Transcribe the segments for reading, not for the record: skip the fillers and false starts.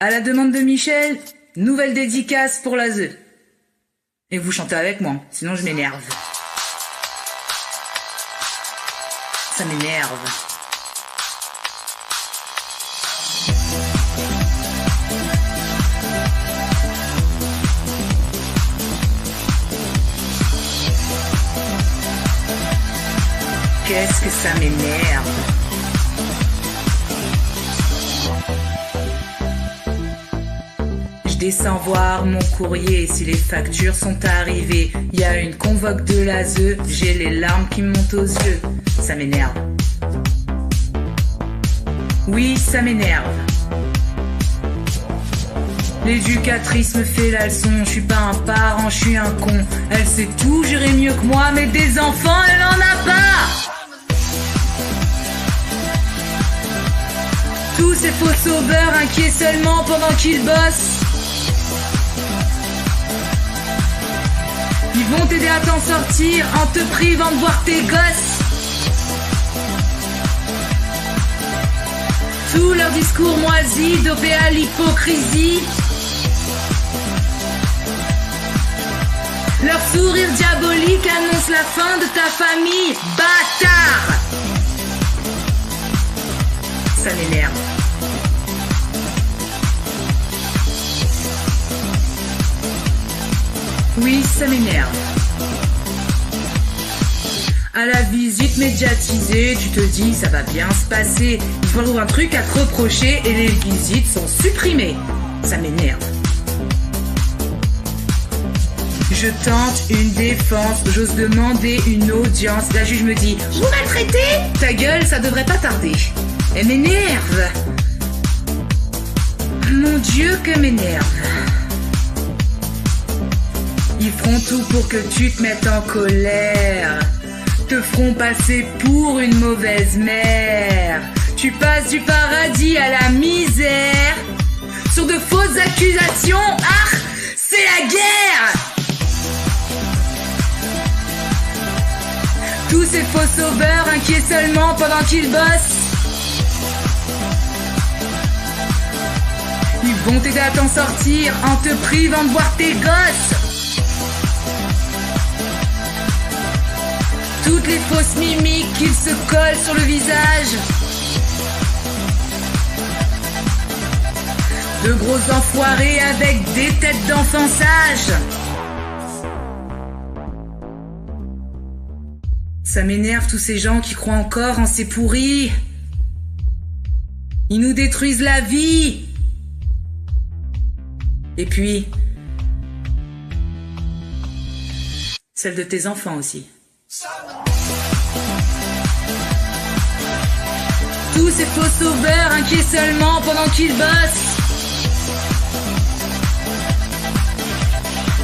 À la demande de Michel, nouvelle dédicace pour la ZE. Et vous chantez avec moi, sinon je m'énerve. Ça m'énerve. Qu'est-ce que ça m'énerve. Je descends voir mon courrier, si les factures sont arrivées. Y a une convoque de la ZE, j'ai les larmes qui me montent aux yeux. Ça m'énerve. Oui, ça m'énerve. L'éducatrice me fait la leçon, je suis pas un parent, je suis un con. Elle sait tout gérer mieux que moi, mais des enfants, elle en a pas. Tous ces faux sauveurs inquiets seulement pendant qu'ils bossent. Ils vont t'aider à t'en sortir en te privant de voir tes gosses. Tout leur discours moisi, dopé à l'hypocrisie. Leur sourire diabolique annonce la fin de ta famille. Bâtard! Ça m'énerve. Oui, ça m'énerve. À la visite médiatisée, tu te dis ça va bien se passer. Il faut trouver un truc à te reprocher et les visites sont supprimées. Ça m'énerve. Je tente une défense, j'ose demander une audience. La juge me dit « Vous maltraitez ?» Ta gueule, ça devrait pas tarder. Elle m'énerve. Mon Dieu, que m'énerve. Ils feront tout pour que tu te mettes en colère. Te feront passer pour une mauvaise mère. Tu passes du paradis à la misère. Sur de fausses accusations, ah, c'est la guerre. Tous ces faux sauveurs inquiets seulement pendant qu'ils bossent. Ils vont t'aider à t'en sortir en te privant de voir tes gosses. Toutes les fausses mimiques qu'ils se collent sur le visage. De gros enfoirés avec des têtes d'enfants sages. Ça m'énerve tous ces gens qui croient encore en ces pourris. Ils nous détruisent la vie. Et puis, celle de tes enfants aussi. Tous ces faux sauveurs inquiets seulement pendant qu'ils bossent.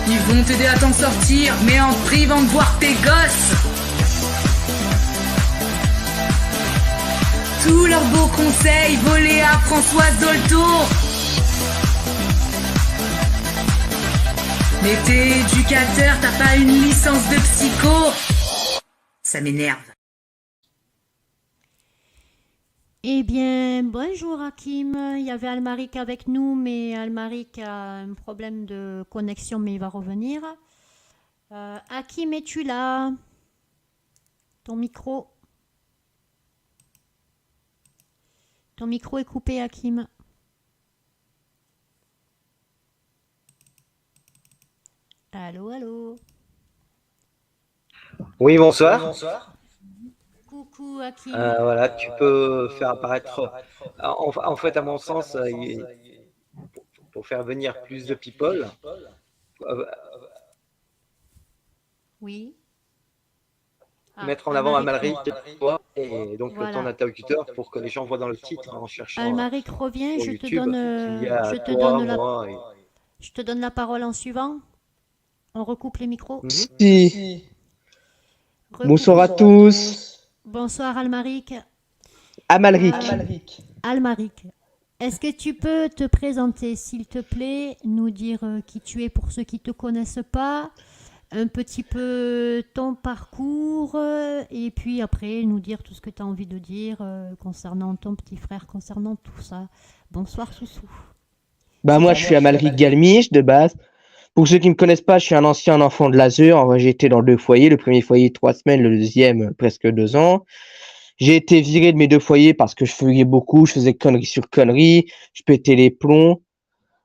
Ils vont t'aider à t'en sortir, mais en te privant de voir tes gosses. Tous leurs beaux conseils volés à François Dolto. Mais t'es éducateur, t'as pas une licence de psycho. Ça m'énerve. Eh bien, bonjour Hakim. Il y avait Almaric avec nous, mais Almaric a un problème de connexion, mais il va revenir. Hakim, es-tu là? Ton micro. Ton micro est coupé, Hakim. Allô, allô. Oui, bonsoir. Coucou, Hakim. Voilà, tu peux faire apparaître. En fait, à mon sens, pour faire venir plus de people, Oui. mettre en avant Almaric, Amalric et donc voilà. ton interlocuteur pour que les gens voient dans le titre en cherchant Almaric revient, sur je te YouTube donne, qu'il y a je te toi, donne la, moi. je te donne la parole en suivant. On recoupe les micros. Si. Recoupe Bonsoir à les- tous. Bonsoir Almaric. Amalric. Almaric, est-ce que tu peux te présenter, s'il te plaît, nous dire qui tu es pour ceux qui ne te connaissent pas, un petit peu ton parcours, et puis après nous dire tout ce que tu as envie de dire concernant ton petit frère, concernant tout ça. Bonsoir Soussou. Bah moi, je suis Amalric Galmiche de base. Pour ceux qui me connaissent pas, je suis un ancien enfant de l'ASE. En vrai, j'ai été dans 2 foyers. Le premier foyer, 3 semaines. Le deuxième, presque 2 ans. J'ai été viré de mes 2 foyers parce que je faisais beaucoup. Je faisais conneries sur conneries. Je pétais les plombs.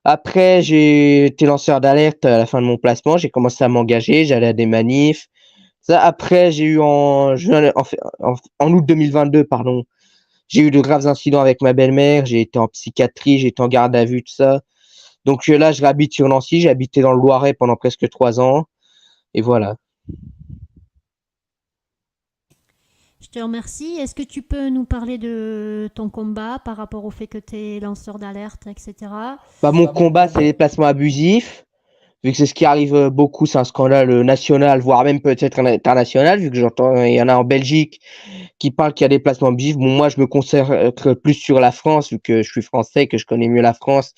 Après, j'ai été lanceur d'alerte à la fin de mon placement. J'ai commencé à m'engager. J'allais à des manifs. Ça, après, j'ai eu en août 2022, pardon. J'ai eu de graves incidents avec ma belle-mère. J'ai été en psychiatrie. J'ai été en garde à vue, tout ça. Donc là, je réhabite sur Nancy. J'ai habité dans le Loiret pendant presque 3 ans. Et voilà. Je te remercie. Est-ce que tu peux nous parler de ton combat par rapport au fait que tu es lanceur d'alerte, etc. Bah, mon combat, c'est les placements abusifs. Vu que c'est ce qui arrive beaucoup, c'est un scandale national, voire même peut-être international, vu que j'entends, il y en a en Belgique qui parlent qu'il y a des placements abusifs. Bon, moi, je me concentre plus sur la France, vu que je suis français, que je connais mieux la France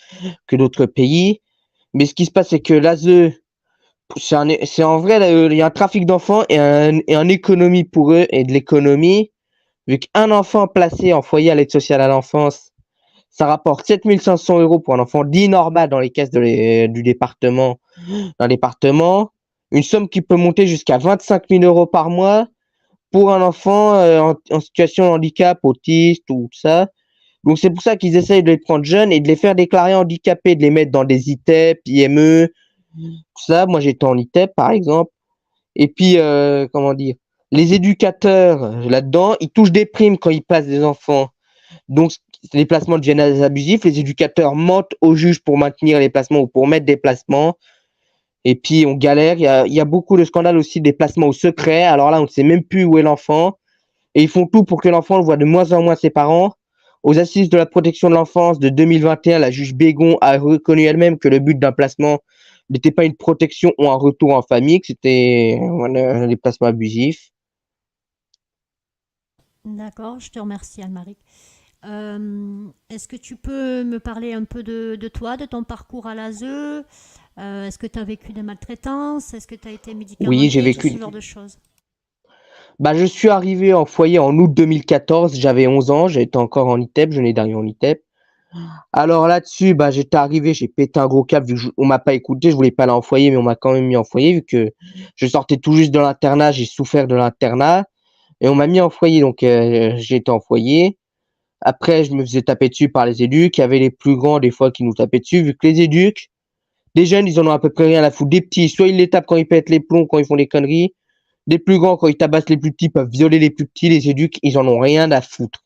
que d'autres pays. Mais ce qui se passe, c'est que l'ASE, c'est en vrai, là, il y a un trafic d'enfants et un économie pour eux et de l'économie. Vu qu'un enfant placé en foyer à l'aide sociale à l'enfance, ça rapporte 7 500 € pour un enfant dit normal dans les caisses du département, d'un département. Une somme qui peut monter jusqu'à 25 000 € par mois pour un enfant en situation de handicap, autiste ou tout ça. Donc c'est pour ça qu'ils essayent de les prendre jeunes et de les faire déclarer handicapés, de les mettre dans des ITEP, IME, tout ça. Moi j'étais en ITEP par exemple. Et puis, comment dire, les éducateurs là-dedans, ils touchent des primes quand ils placent des enfants. Donc, les placements deviennent abusifs. Les éducateurs mentent aux juges pour maintenir les placements ou pour mettre des placements. Et puis, on galère. Il y a beaucoup de scandales aussi des placements au secret. Alors là, on ne sait même plus où est l'enfant. Et ils font tout pour que l'enfant le voit de moins en moins ses parents. Aux assises de la protection de l'enfance de 2021, la juge Bégon a reconnu elle-même que le but d'un placement n'était pas une protection ou un retour en famille, que c'était voilà, des placements abusifs. D'accord, je te remercie, Almaric. Est-ce que tu peux me parler un peu de toi, de ton parcours à l'ASE? Est-ce que tu as vécu des maltraitances? Est-ce que tu as été Oui, j'ai médicamenté? Tout ce vécu. genre de choses. Bah, je suis arrivé en foyer en août 2014, j'avais 11 ans, j'étais encore en ITEP, je venais d'arriver en ITEP. Alors là-dessus, bah, j'étais arrivé, j'ai pété un gros câble vu que on m'a pas écouté, je voulais pas aller en foyer, mais on m'a quand même mis en foyer vu que je sortais tout juste de l'internat, j'ai souffert de l'internat et on m'a mis en foyer, donc j'ai été en foyer. Après, je me faisais taper dessus par les éducs, il y avait les plus grands des fois qui nous tapaient dessus, vu que les éducs, les jeunes, ils en ont à peu près rien à foutre. Des petits, soit ils les tapent quand ils pètent les plombs, quand ils font des conneries. Des plus grands, quand ils tabassent les plus petits, peuvent violer les plus petits. Les éducs, ils en ont rien à foutre.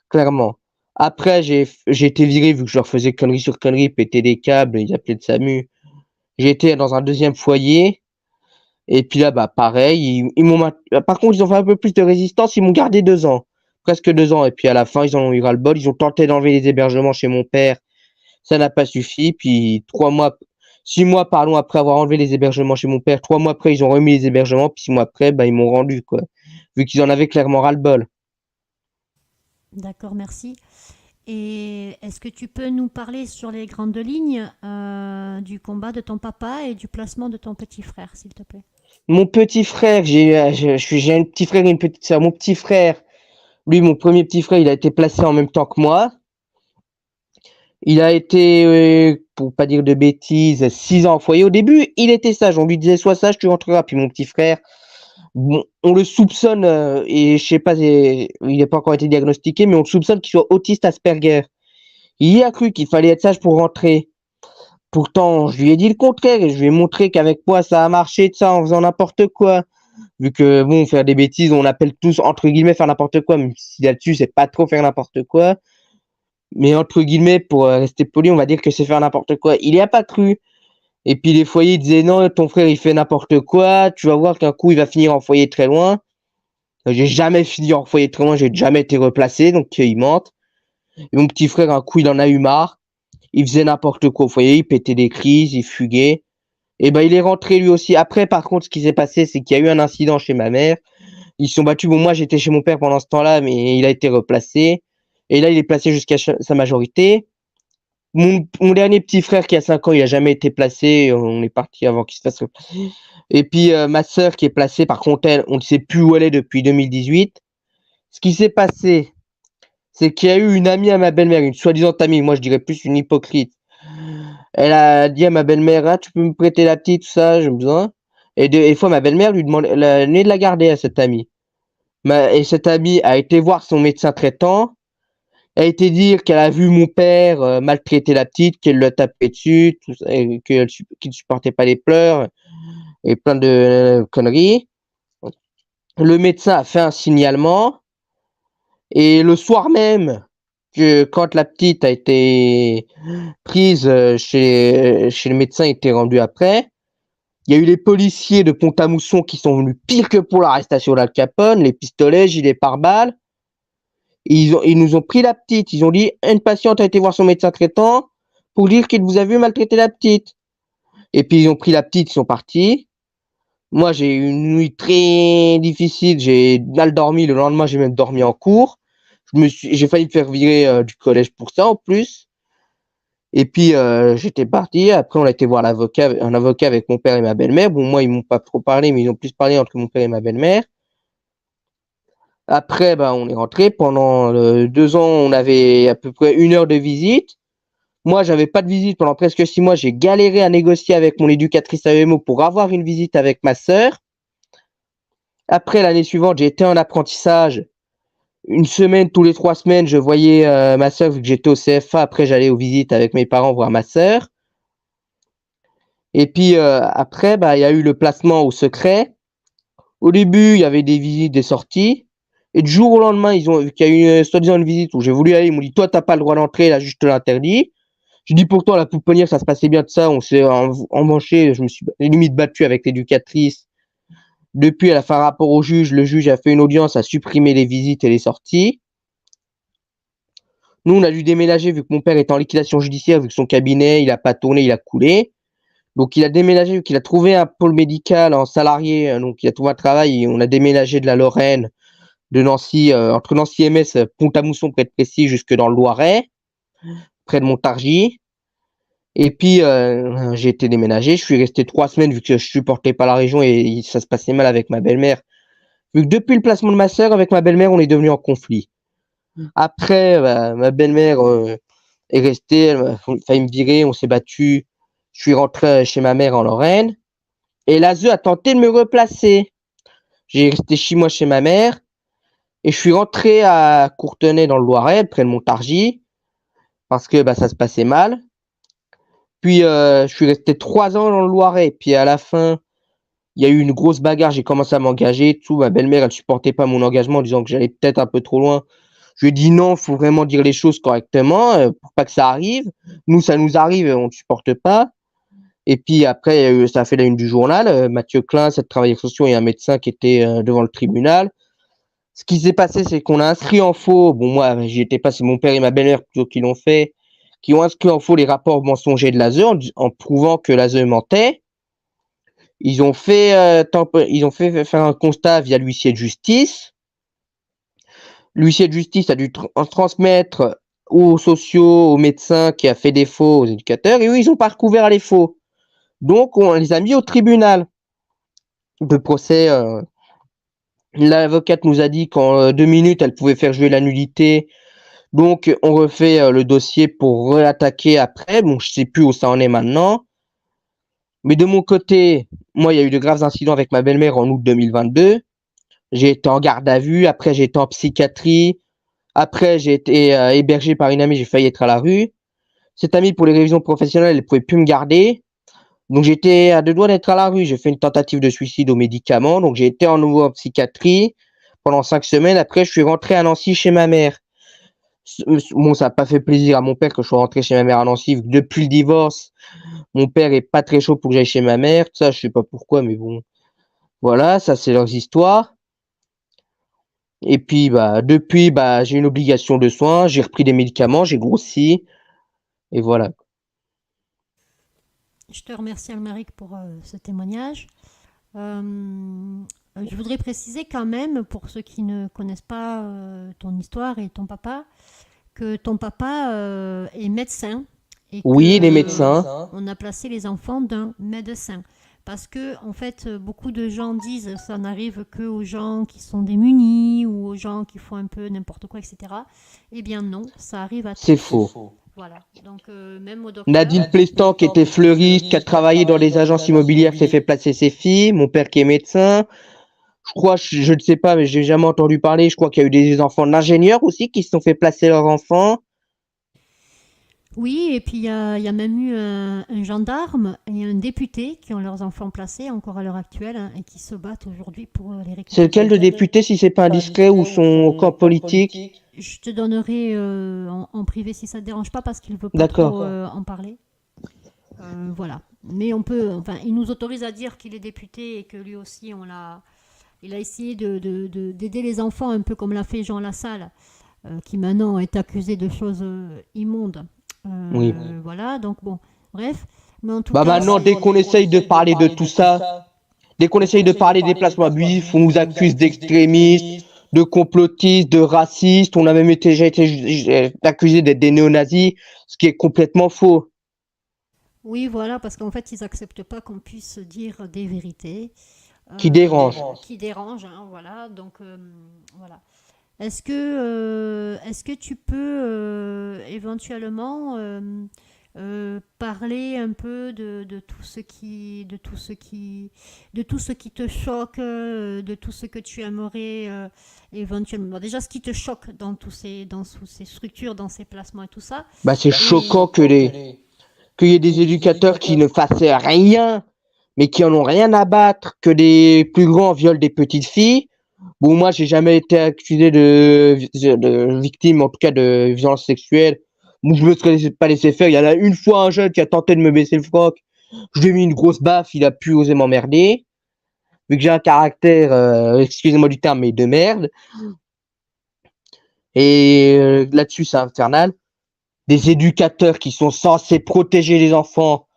Clairement. Après, j'ai été viré vu que je leur faisais conneries sur conneries, péter des câbles, ils appelaient de SAMU. J'ai été dans un deuxième foyer. Et puis là, bah, pareil. Par contre, ils ont fait un peu plus de résistance. Ils m'ont gardé 2 ans. Presque 2 ans. Et puis à la fin, ils en ont eu ras-le-bol. Ils ont tenté d'enlever les hébergements chez mon père. Ça n'a pas suffi. Puis 3 mois, 6 mois, pardon, après avoir enlevé les hébergements chez mon père, 3 mois après, ils ont remis les hébergements. Puis 6 mois après, bah, ils m'ont rendu, quoi. Vu qu'ils en avaient clairement ras-le-bol. D'accord, merci. Et est-ce que tu peux nous parler sur les grandes lignes du combat de ton papa et du placement de ton petit frère, s'il te plaît? Mon petit frère, j'ai un petit frère et une petite sœur. Mon petit frère, lui, mon premier petit frère, il a été placé en même temps que moi. Il a été, pour pas dire de bêtises, 6 ans en foyer. Au début, il était sage. On lui disait, sois sage, tu rentreras. Puis mon petit frère, bon, on le soupçonne, et je sais pas, il n'a pas encore été diagnostiqué, mais on le soupçonne qu'il soit autiste Asperger. Il y a cru qu'il fallait être sage pour rentrer. Pourtant, je lui ai dit le contraire et je lui ai montré qu'avec moi, ça a marché de ça en faisant n'importe quoi. Vu que, bon, faire des bêtises, on appelle tous, entre guillemets, faire n'importe quoi, même si là-dessus, c'est pas trop faire n'importe quoi. Mais entre guillemets, pour rester poli, on va dire que c'est faire n'importe quoi. Il y a pas cru. Et puis les foyers disaient non, ton frère il fait n'importe quoi, tu vas voir qu'un coup il va finir en foyer très loin. J'ai jamais fini en foyer très loin, j'ai jamais été replacé, donc il mente. Et mon petit frère, un coup il en a eu marre, il faisait n'importe quoi au foyer, il pétait des crises, il fuguait. Et ben il est rentré lui aussi. Après, par contre, ce qui s'est passé, c'est qu'il y a eu un incident chez ma mère. Ils se sont battus. Bon, moi j'étais chez mon père pendant ce temps-là, mais il a été replacé. Et là, il est placé jusqu'à sa majorité. Mon dernier petit frère qui a 5 ans, il a jamais été placé. On est parti avant qu'il se fasse replacer. Et puis ma sœur qui est placée, par contre, elle, on ne sait plus où elle est depuis 2018. Ce qui s'est passé, c'est qu'il y a eu une amie à ma belle-mère, une soi-disant amie, moi je dirais plus une hypocrite, Elle a dit à ma belle-mère, ah, tu peux me prêter la petite, tout ça, j'ai besoin. Et des fois, ma belle-mère lui demande, elle a de la garder à cette amie. Et cette amie a été voir son médecin traitant, a été dire qu'elle a vu mon père maltraiter la petite, qu'elle l'a tapé dessus, tout ça, et qu'il ne supportait pas les pleurs, et plein de conneries. Le médecin a fait un signalement, et le soir même, quand la petite a été prise chez le médecin, était rendue après, il y a eu les policiers de Pont-à-Mousson qui sont venus pire que pour l'arrestation d'Al Capone, les pistolets, gilets pare-balles. Ils nous ont pris la petite. Ils ont dit, une patiente a été voir son médecin traitant pour dire qu'il vous a vu maltraiter la petite. Et puis ils ont pris la petite, ils sont partis. Moi, j'ai eu une nuit très difficile. J'ai mal dormi. Le lendemain, j'ai même dormi en cours. J'ai failli me faire virer du collège pour ça en plus. Et puis j'étais parti. Après, on a été voir un avocat avec mon père et ma belle-mère. Bon, moi, ils m'ont pas trop parlé, mais ils ont plus parlé entre mon père et ma belle-mère. Après, on est rentré. Pendant 2 ans, on avait à peu près 1 heure de visite. Moi, j'avais pas de visite pendant presque 6 mois. J'ai galéré à négocier avec mon éducatrice AEMO pour avoir une visite avec ma sœur. Après, l'année suivante, j'ai été en apprentissage. Une semaine, tous les 3 semaines, je voyais ma sœur vu que j'étais au CFA. Après, j'allais aux visites avec mes parents voir ma sœur. Et puis après, il y a eu le placement au secret. Au début, il y avait des visites, des sorties. Et du jour au lendemain, ils ont vu qu'il y a eu soi-disant une visite où j'ai voulu aller. Ils m'ont dit, toi, t'as pas le droit d'entrer, là, juste te l'interdit. J'ai dit, pourtant, la pouponnière, ça se passait bien de ça. On s'est emmanché. Je me suis limite battu avec l'éducatrice. Depuis, elle a fait un rapport au juge. Le juge a fait une audience, a supprimé les visites et les sorties. Nous, on a dû déménager vu que mon père était en liquidation judiciaire, vu que son cabinet, il a pas tourné, il a coulé. Donc, il a déménagé, vu qu'il a trouvé un pôle médical en salarié. Donc, il a trouvé un travail. Et on a déménagé de la Lorraine, de Nancy, entre Nancy et Metz, Pont-à-Mousson, près de Plessis, jusque dans le Loiret, près de Montargis. Et puis, j'ai été déménagé. Je suis resté 3 semaines vu que je supportais pas la région et ça se passait mal avec ma belle-mère. Vu que depuis le placement de ma sœur, avec ma belle-mère, on est devenu en conflit. Après, ma belle-mère est restée, elle a failli me virer, on s'est battu. Je suis rentré chez ma mère en Lorraine. Et l'ASE a tenté de me replacer. J'ai resté 6 mois chez ma mère. Et je suis rentré à Courtenay dans le Loiret, près de Montargis, parce que ça se passait mal. Puis je suis resté 3 ans dans le Loiret. Puis à la fin, il y a eu une grosse bagarre. J'ai commencé à m'engager. Tout. Ma belle-mère, elle supportait pas mon engagement, en disant que j'allais peut-être un peu trop loin. Je lui ai dit non, faut vraiment dire les choses correctement pour pas que ça arrive. Nous, ça nous arrive, on ne supporte pas. Et puis après, ça a fait la une du journal. Mathieu Klein, cette travailleur social et un médecin qui était devant le tribunal. Ce qui s'est passé, c'est qu'on a inscrit en faux. Bon, moi, j'y étais pas, c'est mon père et ma belle-mère plutôt qui l'ont fait, qui ont inscrit en faux les rapports mensongers de l'ASE en prouvant que l'ASE mentait. Ils ont fait faire un constat via l'huissier de justice. L'huissier de justice a dû transmettre aux sociaux, aux médecins qui a fait des faux, aux éducateurs, et eux, ils ont pas recouvert les faux. Donc, on les a mis au tribunal de procès. L'avocate nous a dit qu'en 2 minutes, elle pouvait faire jouer la nullité. Donc, on refait le dossier pour réattaquer après. Bon, je sais plus où ça en est maintenant. Mais de mon côté, moi, il y a eu de graves incidents avec ma belle-mère en août 2022. J'ai été en garde à vue. Après, j'ai été en psychiatrie. Après, j'ai été hébergé par une amie. J'ai failli être à la rue. Cette amie, pour les révisions professionnelles, elle pouvait plus me garder. Donc, j'étais à 2 doigts d'être à la rue. J'ai fait une tentative de suicide aux médicaments. Donc, j'ai été en nouveau en psychiatrie pendant 5 semaines. Après, je suis rentré à Nancy chez ma mère. Bon, ça n'a pas fait plaisir à mon père que je sois rentré chez ma mère à Nancy. Depuis le divorce, mon père est pas très chaud pour que j'aille chez ma mère. Ça, je sais pas pourquoi, mais bon. Voilà, ça, c'est leurs histoires. Et puis, depuis, j'ai une obligation de soins. J'ai repris des médicaments, j'ai grossi. Et voilà. Je te remercie, Almaric, pour ce témoignage. Je voudrais préciser quand même, pour ceux qui ne connaissent pas ton histoire et ton papa, que ton papa est médecin. Et Oui, que, les médecins. on a placé les enfants d'un médecin. Parce que, en fait, beaucoup de gens disent ça n'arrive que aux gens qui sont démunis ou aux gens qui font un peu n'importe quoi, etc. Eh bien non, ça arrive à tous. C'est faux. Voilà. Donc, même au docteur. Nadine Plestan, qui était fleuriste, qui a travaillé dans les agences immobilières, s'est fait placer ses filles. Mon père qui est médecin. Je crois, je ne sais pas, mais j'ai jamais entendu parler. Je crois qu'il y a eu des enfants d'ingénieurs aussi qui se sont fait placer leurs enfants. Oui, et puis il y a même eu un gendarme et un député qui ont leurs enfants placés encore à l'heure actuelle, hein, et qui se battent aujourd'hui pour les C'est récupérer. lequel de député, si c'est pas indiscret, ou son camp politique? Je te donnerai en privé si ça ne te dérange pas parce qu'il ne veut pas D'accord. trop en parler. Voilà. Mais on peut, enfin, il nous autorise à dire qu'il est député et que lui aussi, il a essayé d'aider les enfants un peu comme l'a fait Jean Lassalle, qui maintenant est accusé de choses immondes. Oui. Voilà, donc bon, bref. Mais en tout Bah cas, maintenant, dès qu'on essaye de parler de tout ça, dès qu'on essaye de parler des placements abusifs, on nous accuse d'extrémistes, de complotistes, de racistes. On a même déjà été accusé d'être des néo-nazis, ce qui est complètement faux. oui, voilà, parce qu'en fait, ils n'acceptent pas qu'on puisse dire des vérités. Qui dérange. Qui dérangent, hein, voilà. Donc, voilà. Est-ce que tu peux éventuellement parler un peu de tout ce qui te choque, de tout ce que tu aimerais éventuellement. Bon, déjà, ce qui te choque dans toutes ces structures, dans ces placements et tout ça. Bah c'est choquant qu'il y ait des éducateurs qui ne fassent rien, mais qui en ont rien à battre, que des plus grands violent des petites filles. Bon, moi, j'ai jamais été accusé de victime, en tout cas de violence sexuelle. Moi, je me serais pas laissé faire. Il y en a une fois un jeune qui a tenté de me baisser le froc. Je lui ai mis une grosse baffe, il a pu oser m'emmerder. Vu que j'ai un caractère, excusez-moi du terme, mais de merde. Et là-dessus, c'est infernal. Des éducateurs qui sont censés protéger les enfants.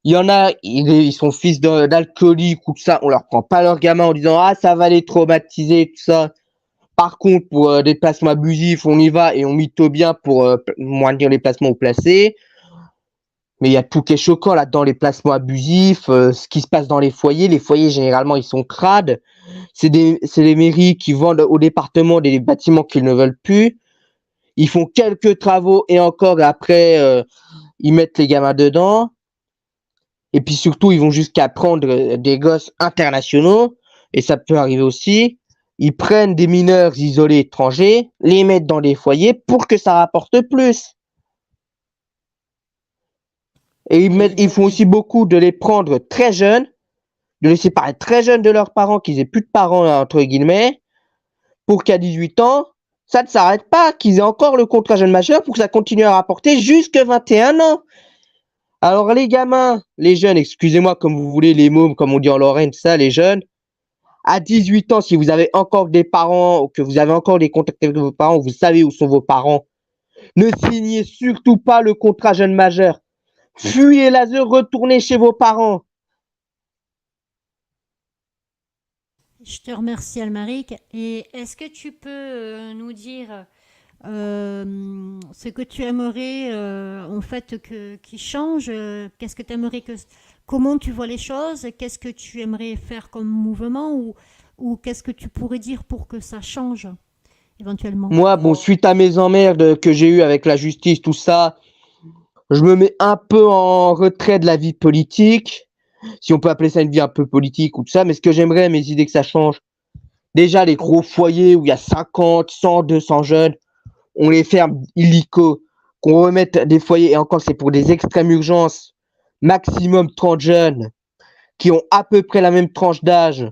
Il y en a, ils sont fils d'alcooliques ou tout ça. On leur prend pas leurs gamins en disant ah ça va les traumatiser tout ça. Par contre, pour des placements abusifs, on y va et on mytho bien pour moindrir les placements ou placer. Mais il y a tout qui est choquant là-dedans, les placements abusifs, ce qui se passe dans les foyers. Les foyers, généralement, ils sont crades. C'est les mairies qui vendent au département des bâtiments qu'ils ne veulent plus. Ils font quelques travaux et encore après, ils mettent les gamins dedans. Et puis surtout, ils vont jusqu'à prendre des gosses internationaux. Et ça peut arriver aussi. Ils prennent des mineurs isolés étrangers, les mettent dans des foyers pour que ça rapporte plus. Et ils font aussi beaucoup de les prendre très jeunes, de les séparer très jeunes de leurs parents, qu'ils aient plus de parents, entre guillemets, pour qu'à 18 ans, ça ne s'arrête pas, qu'ils aient encore le contrat jeune majeur pour que ça continue à rapporter jusqu'à 21 ans. Alors les gamins, les jeunes, excusez-moi comme vous voulez, les mômes, comme on dit en Lorraine, ça, les jeunes, à 18 ans, si vous avez encore des parents, ou que vous avez encore des contacts avec vos parents, vous savez où sont vos parents, ne signez surtout pas le contrat jeune majeur. Fuyez l'ASE, retournez chez vos parents. Je te remercie, Almaric. Et est-ce que tu peux nous dire ce que tu aimerais en fait qui change? Qu'est-ce que tu aimerais comment tu vois les choses? Qu'est-ce que tu aimerais faire comme mouvement ou qu'est-ce que tu pourrais dire pour que ça change éventuellement? Moi, bon, suite à mes emmerdes que j'ai eues avec la justice, tout ça, je me mets un peu en retrait de la vie politique, si on peut appeler ça une vie un peu politique ou tout ça, mais ce que j'aimerais, mes idées que ça change, déjà les gros foyers où il y a 50, 100, 200 jeunes, on les ferme illico, qu'on remette des foyers, et encore c'est pour des extrêmes urgences, maximum 30 jeunes, qui ont à peu près la même tranche d'âge,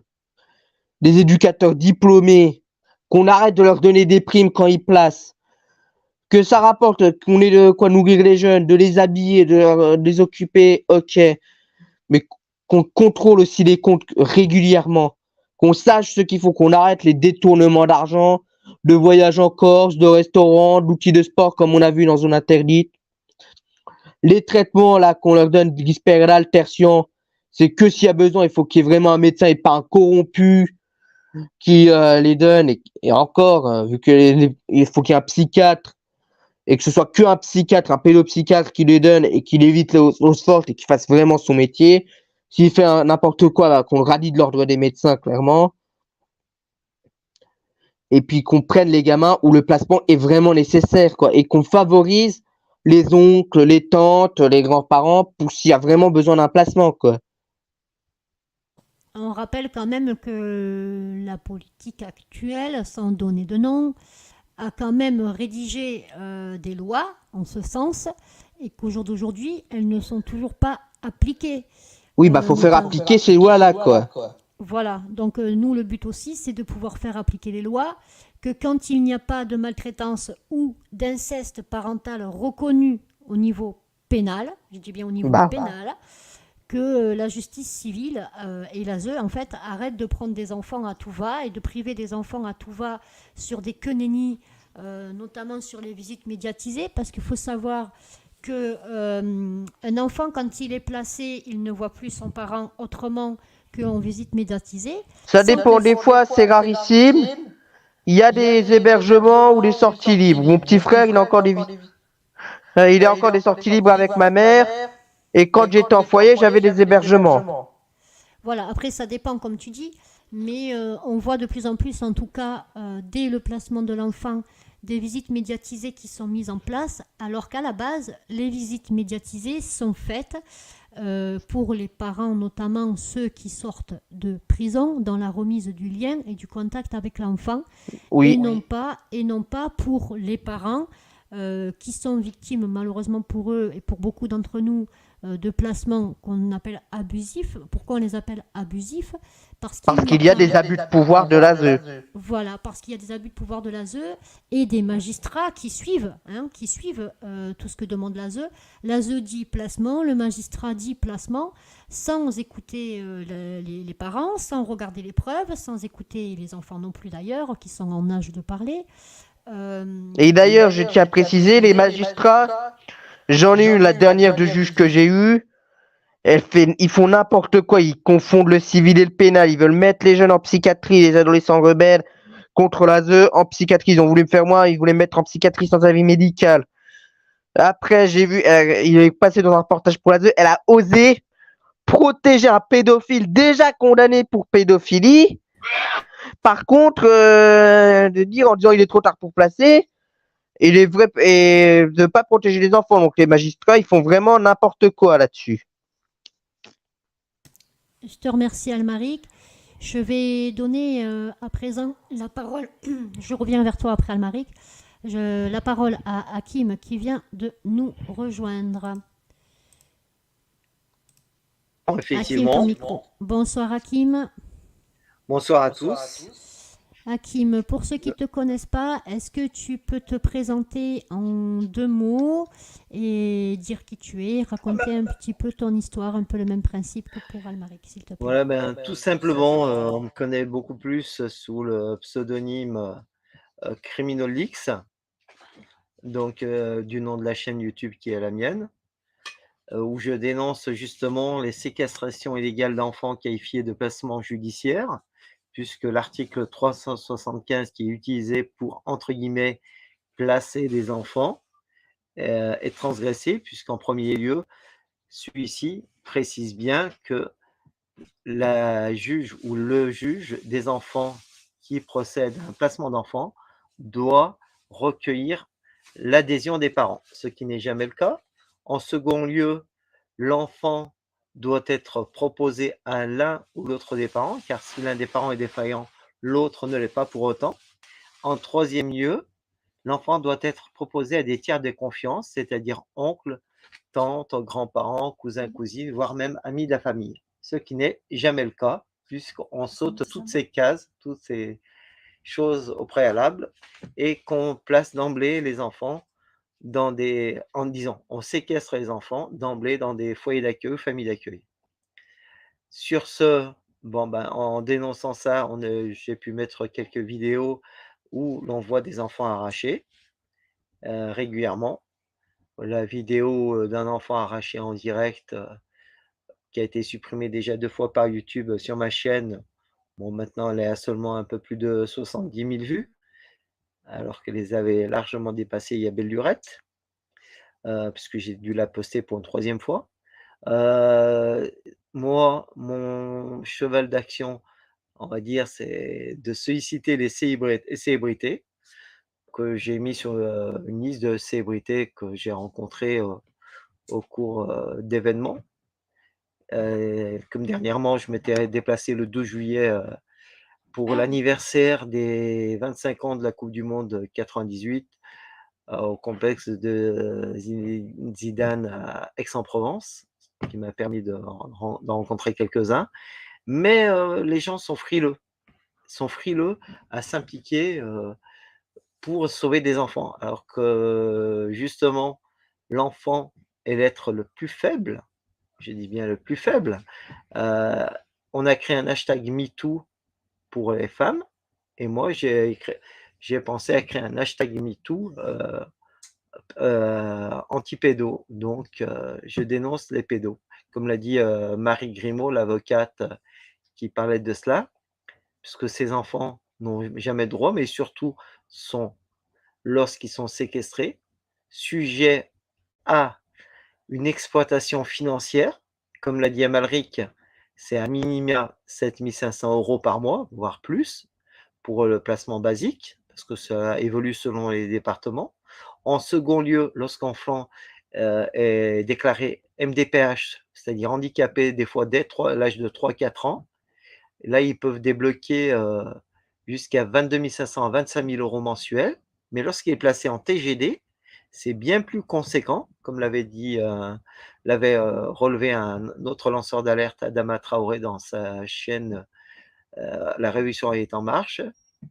des éducateurs diplômés, qu'on arrête de leur donner des primes quand ils placent, que ça rapporte, qu'on ait de quoi nourrir les jeunes, de les habiller, de les occuper, ok, mais qu'on contrôle aussi les comptes régulièrement, qu'on sache ce qu'il faut, qu'on arrête les détournements d'argent, de voyages en Corse, de restaurants, d'outils de sport comme on a vu dans zone interdite. Les traitements là qu'on leur donne, Risperdal, Tertian, c'est que s'il y a besoin, il faut qu'il y ait vraiment un médecin et pas un corrompu qui les donne. Et encore, vu que il faut qu'il y ait un psychiatre et que ce soit qu'un psychiatre, un pédopsychiatre qui les donne et qu'il évite l'eau forte et qu'il fasse vraiment son métier. S'il fait n'importe quoi, là, qu'on le radie de l'ordre des médecins, clairement. Et puis qu'on prenne les gamins où le placement est vraiment nécessaire, quoi, et qu'on favorise les oncles, les tantes, les grands-parents, pour s'il y a vraiment besoin d'un placement, quoi. On rappelle quand même que la politique actuelle, sans donner de nom, a quand même rédigé des lois en ce sens et qu'au jour d'aujourd'hui, elles ne sont toujours pas appliquées. Oui, bah faut faire appliquer ces lois-là, quoi. Voilà, donc nous, le but aussi, c'est de pouvoir faire appliquer les lois, que quand il n'y a pas de maltraitance ou d'inceste parental reconnu au niveau pénal, je dis bien au niveau Bah, pénal, que la justice civile et l'ASE, en fait, arrêtent de prendre des enfants à tout va et de priver des enfants à tout va sur des queues nennis, notamment sur les visites médiatisées, parce qu'il faut savoir que un enfant, quand il est placé, il ne voit plus son parent autrement qu'en visite médiatisée. ça dépend, des fois c'est rarissime. Il y a des hébergements ou des sorties libres. Mon petit frère, il a encore il a encore des sorties libres avec ma mère. Et quand j'étais en foyer, j'avais des hébergements. Voilà, après ça dépend comme tu dis, mais on voit de plus en plus, en tout cas dès le placement de l'enfant, des visites médiatisées qui sont mises en place, alors qu'à la base, les visites médiatisées sont faites pour les parents, notamment ceux qui sortent de prison, dans la remise du lien et du contact avec l'enfant, Oui. et non pas pour les parents qui sont victimes, malheureusement pour eux et pour beaucoup d'entre nous, de placements qu'on appelle abusifs. Pourquoi on les appelle abusifs? Parce qu'il y a des abus de pouvoir de l'ASE. Voilà, parce qu'il y a des abus de pouvoir de l'ASE et des magistrats qui suivent tout ce que demande l'ASE. L'ASE dit placement, le magistrat dit placement, sans écouter les parents, sans regarder les preuves, sans écouter les enfants non plus d'ailleurs, qui sont en âge de parler. Et d'ailleurs, je tiens à préciser, les magistrats, j'en ai eu la dernière de juge que j'ai eue. Ils font n'importe quoi, ils confondent le civil et le pénal. Ils veulent mettre les jeunes en psychiatrie, les adolescents rebelles contre l'ASE en psychiatrie. Ils ont voulu me faire moi, ils voulaient me mettre en psychiatrie sans avis médical. Après, j'ai vu, il est passé dans un reportage pour l'ASE, elle a osé protéger un pédophile déjà condamné pour pédophilie. Par contre, de dire en disant il est trop tard pour placer, et de pas protéger les enfants. Donc les magistrats, ils font vraiment n'importe quoi là-dessus. Je te remercie, Almaric. Je vais donner à présent la parole. Je reviens vers toi après, Almaric. La parole à Hakim qui vient de nous rejoindre. Effectivement. Hakim, ton micro. Bonsoir, Hakim. Bonsoir à tous. Hakim, pour ceux qui ne te connaissent pas, est-ce que tu peux te présenter en 2 mots et dire qui tu es, raconter un petit peu ton histoire, un peu le même principe que pour Almaric, s'il te plaît. Voilà, tout simplement, on me connaît beaucoup plus sous le pseudonyme Criminolix, donc du nom de la chaîne YouTube qui est la mienne, où je dénonce justement les séquestrations illégales d'enfants qualifiés de placement judiciaire, puisque l'article 375 qui est utilisé pour, entre guillemets, placer des enfants est transgressé, puisqu'en premier lieu, celui-ci précise bien que la juge ou le juge des enfants qui procède à un placement d'enfants doit recueillir l'adhésion des parents, ce qui n'est jamais le cas. En second lieu, l'enfant doit être proposé à l'un ou l'autre des parents, car si l'un des parents est défaillant, l'autre ne l'est pas pour autant. En troisième lieu, l'enfant doit être proposé à des tiers de confiance, c'est-à-dire oncles, tantes, grands-parents, cousins, cousines, voire même amis de la famille. Ce qui n'est jamais le cas, puisqu'on saute toutes ces cases, toutes ces choses au préalable, et qu'on place d'emblée les enfants on séquestre les enfants d'emblée dans des foyers d'accueil, familles d'accueil. Sur ce, en dénonçant ça, j'ai pu mettre quelques vidéos où l'on voit des enfants arrachés régulièrement. La vidéo d'un enfant arraché en direct qui a été supprimée déjà 2 fois par YouTube sur ma chaîne. Bon, maintenant, elle est à seulement un peu plus de 70 000 vues, alors qu'elle les avait largement dépassées il y a belle lurette, puisque j'ai dû la poster pour une 3e fois. Moi, mon cheval d'action, on va dire, c'est de solliciter les célébrités que j'ai mis sur une liste de célébrités que j'ai rencontrées au cours d'événements. Comme dernièrement, je m'étais déplacé le 12 juillet pour l'anniversaire des 25 ans de la Coupe du Monde 98 au complexe de Zidane à Aix-en-Provence, qui m'a permis d'en rencontrer quelques-uns. Mais les gens sont frileux à s'impliquer pour sauver des enfants. Alors que justement, l'enfant est l'être le plus faible, je dis bien le plus faible. On a créé un hashtag MeToo pour les femmes et moi j'ai pensé à créer un hashtag MeToo anti-pédos. Donc je dénonce les pédos. Comme l'a dit Marie Grimaud, l'avocate qui parlait de cela, puisque ces enfants n'ont jamais de droit, mais surtout sont, lorsqu'ils sont séquestrés, sujets à une exploitation financière. Comme l'a dit Amalric, c'est à minima 7 500 € par mois, voire plus, pour le placement basique, parce que ça évolue selon les départements. En second lieu, lorsqu'enfant est déclaré MDPH, c'est-à-dire handicapé, des fois dès l'âge de 3-4 ans, là, ils peuvent débloquer jusqu'à 22 500 à 25 000 € mensuels. Mais lorsqu'il est placé en TGD, c'est bien plus conséquent, comme l'avait relevé un autre lanceur d'alerte, Adama Traoré, dans sa chaîne La Révolution est en marche.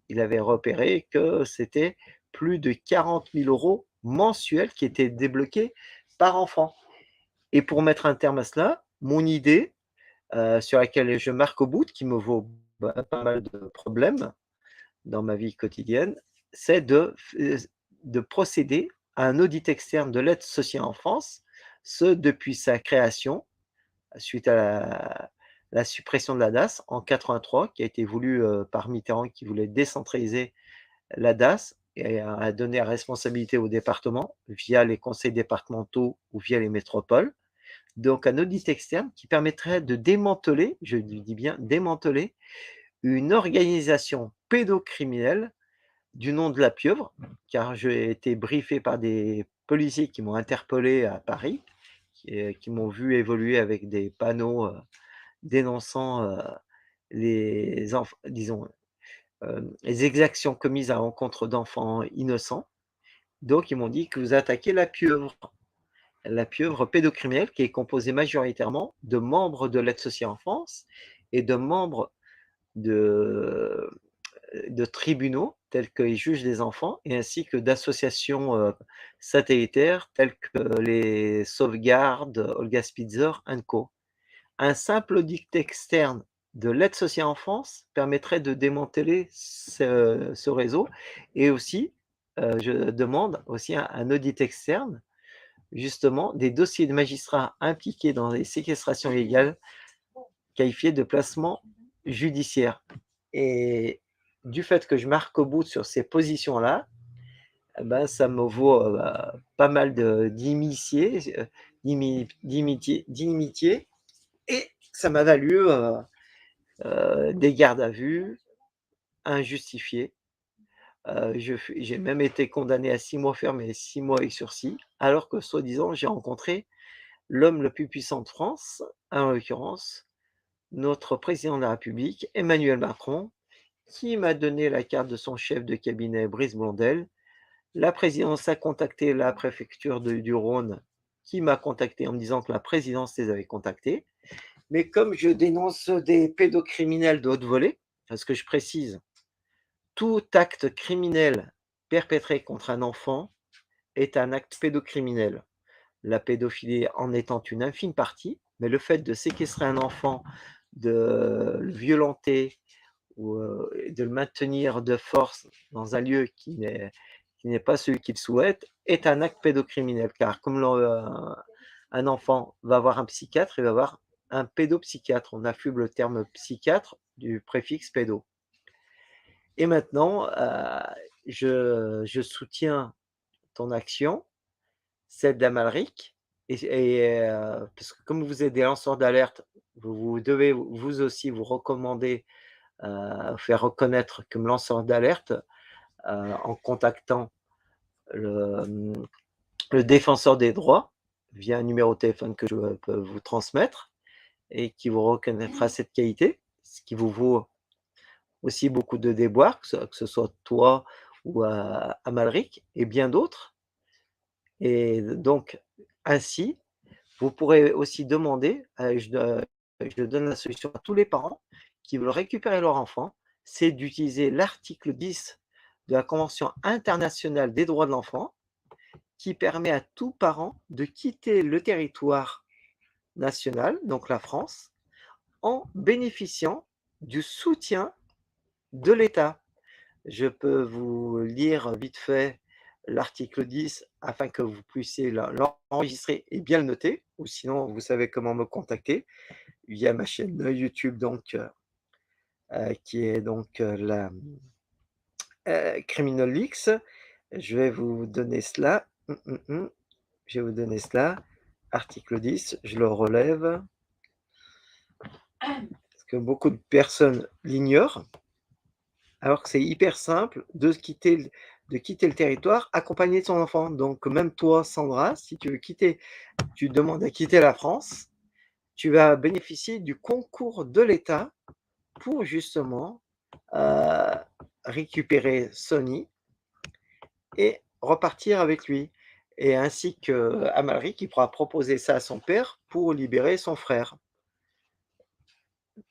Il avait repéré que c'était plus de 40 000 € mensuels qui étaient débloqués par enfant. Et pour mettre un terme à cela, mon idée, sur laquelle je marque au bout, qui me vaut pas mal de problèmes dans ma vie quotidienne, c'est de procéder à un audit externe de l'aide sociale en France, ce depuis sa création, suite à la suppression de la DAS en 83, qui a été voulu par Mitterrand, qui voulait décentraliser la DAS et a donné la responsabilité aux départements via les conseils départementaux ou via les métropoles. Donc un audit externe qui permettrait de démanteler, je dis bien démanteler, une organisation pédocriminelle du nom de la pieuvre, car j'ai été briefé par des policiers qui m'ont interpellé à Paris, qui m'ont vu évoluer avec des panneaux dénonçant les exactions commises à l'encontre d'enfants innocents. Donc ils m'ont dit que vous attaquez la pieuvre pédocriminelle, qui est composée majoritairement de membres de l'aide sociale en France et de membres de tribunaux tels que les juges des enfants, et ainsi que d'associations satellitaires telles que les Sauvegardes, Olga Spitzer & Co. Un simple audit externe de l'aide sociale en France permettrait de démanteler ce réseau, et aussi, je demande aussi un audit externe justement des dossiers de magistrats impliqués dans les séquestrations illégales qualifiées de placement judiciaire. Et du fait que je marque au bout sur ces positions-là, ça me vaut pas mal d'inimitié, et ça m'a valu des gardes à vue injustifiées. J'ai même été condamné à 6 mois ferme et 6 mois avec sursis, alors que soi-disant j'ai rencontré l'homme le plus puissant de France, en l'occurrence notre président de la République, Emmanuel Macron, qui m'a donné la carte de son chef de cabinet, Brice Blondel. La présidence a contacté la préfecture du Rhône, qui m'a contacté en me disant que la présidence les avait contactés. Mais comme je dénonce des pédocriminels de haute volée, parce que je précise, tout acte criminel perpétré contre un enfant est un acte pédocriminel. La pédophilie en étant une infime partie, mais le fait de séquestrer un enfant, de le violenter ou de le maintenir de force dans un lieu qui n'est pas celui qu'il souhaite est un acte pédocriminel. Car comme un enfant va avoir un psychiatre, il va avoir un pédopsychiatre. On affuble le terme psychiatre du préfixe pédo. Et maintenant, je soutiens ton action, celle d'Amalric, parce que comme vous êtes des lanceurs d'alerte, vous devez vous aussi vous recommander, faire reconnaître comme lanceur d'alerte en contactant le défenseur des droits via un numéro de téléphone que je peux vous transmettre et qui vous reconnaîtra cette qualité, ce qui vous vaut aussi beaucoup de déboires, que ce soit toi ou Amalric et bien d'autres. Et donc, ainsi, vous pourrez aussi demander, je donne la solution à tous les parents qui veulent récupérer leur enfant, c'est d'utiliser l'article 10 de la Convention internationale des droits de l'enfant qui permet à tout parent de quitter le territoire national, donc la France, en bénéficiant du soutien de l'État. Je peux vous lire vite fait l'article 10 afin que vous puissiez l'enregistrer et bien le noter, ou sinon vous savez comment me contacter via ma chaîne YouTube donc, qui est donc la Criminal Leaks. Je vais vous donner cela. Je vais vous donner cela. Article 10, je le relève. Parce que beaucoup de personnes l'ignorent. Alors que c'est hyper simple de quitter le territoire accompagné de son enfant. Donc même toi, Sandra, si tu veux quitter, tu demandes à quitter la France, tu vas bénéficier du concours de l'État pour justement récupérer Sonny et repartir avec lui. Et ainsi que Amalric qui pourra proposer ça à son père pour libérer son frère.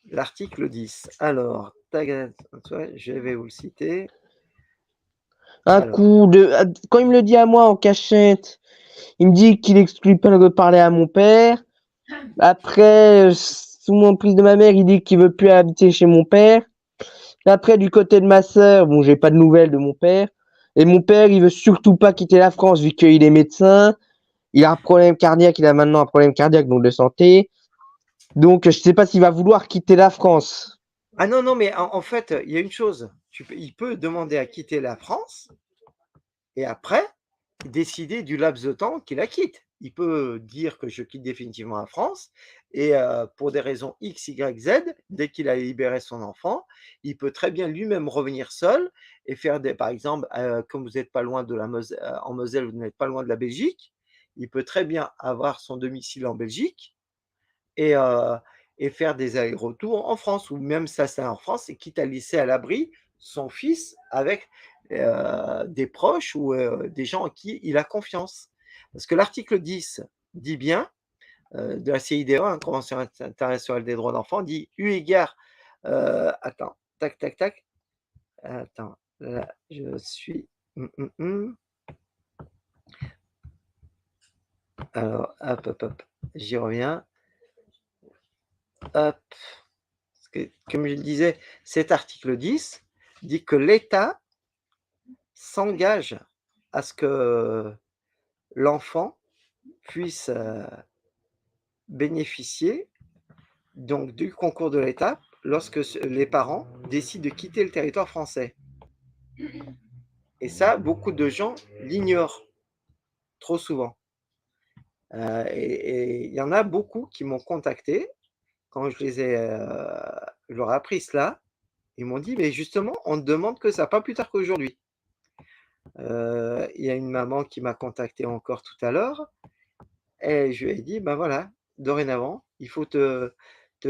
L'article 10. Alors, je vais vous le citer. Alors. Quand il me le dit à moi en cachette, il me dit qu'il exclut pas de parler à mon père. Après, sous mon prise de ma mère, il dit qu'il veut plus habiter chez mon père. Après, du côté de ma sœur, bon, j'ai pas de nouvelles de mon père. Et mon père, il veut surtout pas quitter la France vu qu'il est médecin. Il a un problème cardiaque, il a maintenant un problème cardiaque, donc de santé. Donc, je sais pas s'il va vouloir quitter la France. Ah non, non, mais en fait, il y a une chose. Il peut demander à quitter la France et après, décider du laps de temps qu'il la quitte. Il peut dire que je quitte définitivement la France et pour des raisons X, Y, Z, dès qu'il a libéré son enfant, il peut très bien lui-même revenir seul et faire par exemple, comme vous n'êtes pas loin de la Moselle, en Moselle, vous n'êtes pas loin de la Belgique, il peut très bien avoir son domicile en Belgique et faire des allers-retours en France, ou même s'installer en France et quitte à laisser à l'abri son fils avec des proches ou des gens en qui il a confiance. Parce que l'article 10 dit bien, de la CIDE, Convention internationale des droits de l'enfant, dit eu égard, attends, attends, là, je suis, alors, hop, j'y reviens, hop, parce que, comme je le disais, cet article 10 dit que l'État s'engage à ce que l'enfant puisse bénéficier donc du concours de l'État lorsque les parents décident de quitter le territoire français. Et ça, beaucoup de gens l'ignorent trop souvent. Et il y en a beaucoup qui m'ont contacté quand je leur ai appris cela. Ils m'ont dit, mais justement, on ne demande que ça, pas plus tard qu'aujourd'hui. Il y a une maman qui m'a contacté encore tout à l'heure et je lui ai dit, ben voilà, dorénavant, il faut te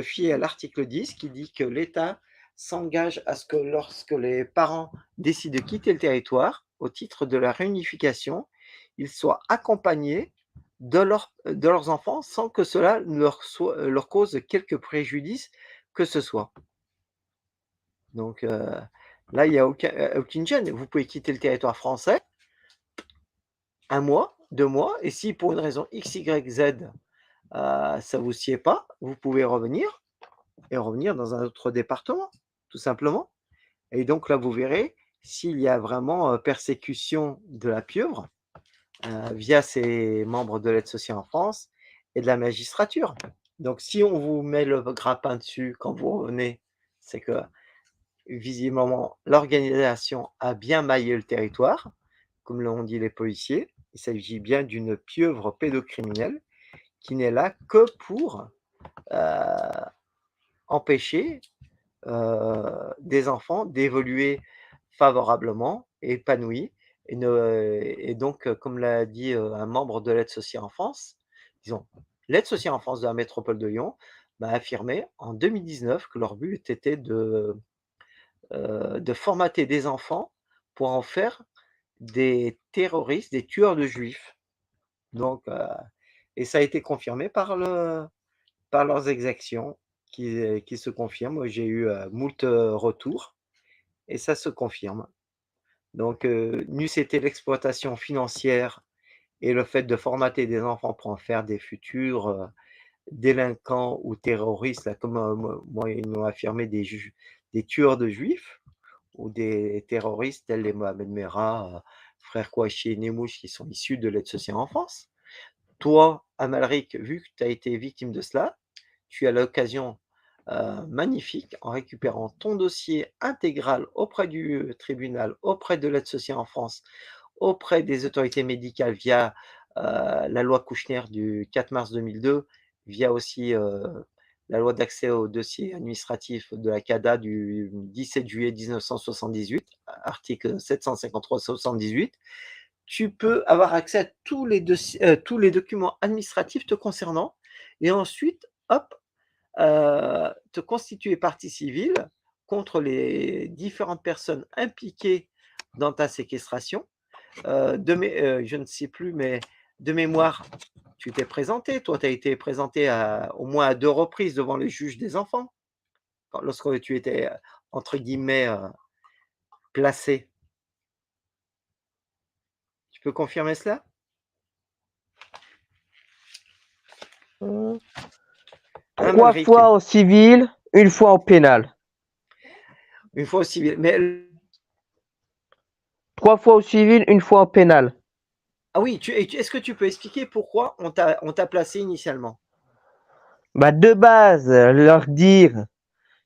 fier à l'article 10 qui dit que l'État s'engage à ce que lorsque les parents décident de quitter le territoire, au titre de la réunification, ils soient accompagnés de leurs enfants sans que cela leur cause quelque préjudice que ce soit. Donc là, il n'y a aucune gêne. Vous pouvez quitter le territoire français 1 mois, 2 mois, et si pour une raison X, Y, Z, ça ne vous sied pas, vous pouvez revenir et revenir dans un autre département, tout simplement. Et donc là, vous verrez s'il y a vraiment persécution de la pieuvre via ces membres de l'aide sociale en France et de la magistrature. Donc si on vous met le grappin dessus quand vous revenez, c'est que visiblement l'organisation a bien maillé le territoire, comme l'ont dit les policiers. Il s'agit bien d'une pieuvre pédocriminelle qui n'est là que pour empêcher des enfants d'évoluer favorablement et épanouis Et donc, comme l'a dit un membre de l'aide sociale en France, disons, l'aide sociale en France de la métropole de Lyon m'a affirmé en 2019 que leur but était de formater des enfants pour en faire des terroristes, des tueurs de juifs. Donc, et ça a été confirmé par leurs exactions qui se confirment. Moi, j'ai eu moult retours et ça se confirme. Donc, n'eût été l'exploitation financière et le fait de formater des enfants pour en faire des futurs délinquants ou terroristes, là, comme moi, ils m'ont affirmé des tueurs de juifs ou des terroristes tels les Mohamed Merah, frère Kouachi et Nemouche, qui sont issus de l'aide sociale en France. Toi, Amalric, vu que tu as été victime de cela, tu as l'occasion magnifique, en récupérant ton dossier intégral auprès du tribunal, auprès de l'aide sociale en France, auprès des autorités médicales via la loi Kouchner du 4 mars 2002, via aussi la loi d'accès aux dossiers administratifs de la CADA du 17 juillet 1978, article 753-78, tu peux avoir accès à tous les documents administratifs te concernant et ensuite, hop, te constituer partie civile contre les différentes personnes impliquées dans ta séquestration. Je ne sais plus, mais de mémoire, tu t'es présenté. Toi, tu as été présenté au moins à 2 reprises devant le juge des enfants, lorsque tu étais, entre guillemets, placé. Tu peux confirmer cela? 3 fois en civil, 1 fois en pénal. Une fois au civil. Mais 3 fois au civil, 1 fois en pénal. ah oui, est-ce que tu peux expliquer pourquoi on t'a placé initialement? Bah, de base, leur dire,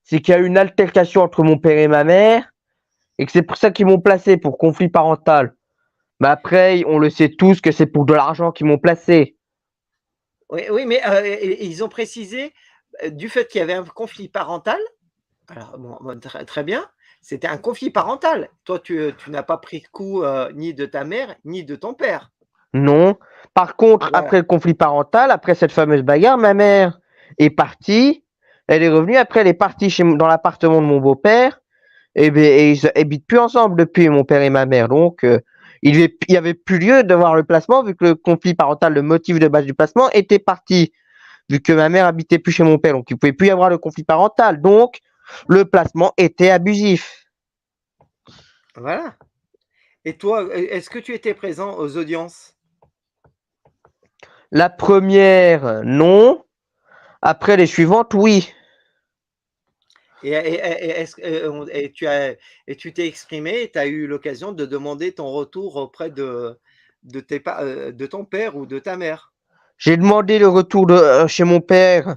c'est qu'il y a eu une altercation entre mon père et ma mère, et que c'est pour ça qu'ils m'ont placé, pour conflit parental. Mais après, on le sait tous que c'est pour de l'argent qu'ils m'ont placé. Oui, mais ils ont précisé du fait qu'il y avait un conflit parental. Alors, bon, très bien, c'était un conflit parental. Toi, tu n'as pas pris de coup ni de ta mère, ni de ton père. Non. Par contre, Voilà. après le conflit parental, après cette fameuse bagarre, ma mère est partie. Elle est revenue. Après, elle est partie dans l'appartement de mon beau-père. Et ils habitent plus ensemble depuis, mon père et ma mère. Donc, il y avait plus lieu de voir le placement vu que le conflit parental, le motif de base du placement, était parti. Vu que ma mère habitait plus chez mon père. Donc, il pouvait plus y avoir le conflit parental. Donc, le placement était abusif. Voilà. Et toi, est-ce que tu étais présent aux audiences? La première, non. Après, les suivantes, oui. Et tu t'es exprimé et tu as eu l'occasion de demander ton retour auprès de ton père ou de ta mère. J'ai demandé le retour de chez mon père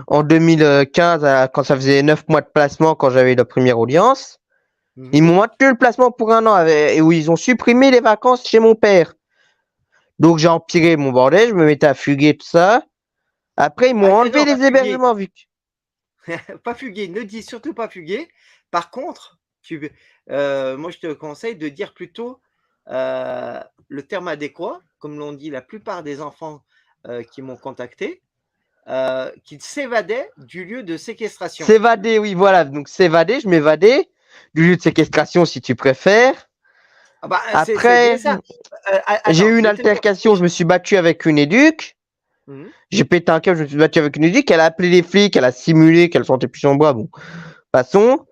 en 2015, quand ça faisait 9 mois de placement, quand j'avais la première audience. Ils m'ont maintenu le placement pour 1 an, et où ils ont supprimé les vacances chez mon père. Donc j'ai empiré mon bordel, je me mettais à fuguer, tout ça. Après, ils m'ont enlevé les hébergements, vu que... Pas fuguer, ne dis surtout pas fuguer. Par contre, moi je te conseille de dire plutôt le terme adéquat, comme l'ont dit la plupart des enfants qui m'ont contacté, qu'ils s'évadaient du lieu de séquestration. S'évader, oui, voilà. Donc s'évader, je m'évadais du lieu de séquestration, si tu préfères. Ah bah, après, j'ai eu une altercation, je me suis battu avec une éduque. J'ai pété un câble, je me suis battu avec une éduque. Elle a appelé les flics, elle a simulé qu'elle sentait plus son bras. Bon, passons.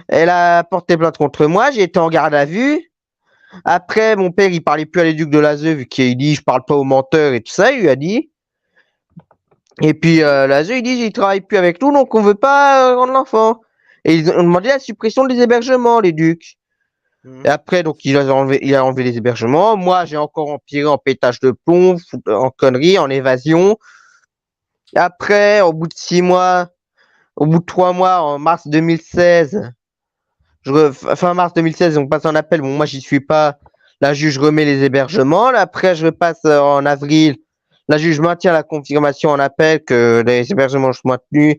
Elle a porté plainte contre moi, j'ai été en garde à vue. Après, mon père, il parlait plus à l'éduc de l'ASE, vu qu'il dit je parle pas aux menteurs et tout ça, il lui a dit. Et puis l'ASE, il dit il travaille plus avec nous, donc on veut pas rendre l'enfant. Et ils ont demandé la suppression des hébergements, l'éduc. Et après, donc il a enlevé les hébergements. Moi, j'ai encore empiré en pétage de plomb, en conneries, en évasion. Après, au bout de 6 mois, au bout de 3 mois, en mars 2016, fin mars 2016, on passe en appel. Bon, moi, j'y suis pas. La juge remet les hébergements. Là, après, je repasse en avril. La juge maintient la confirmation en appel que les hébergements sont maintenus.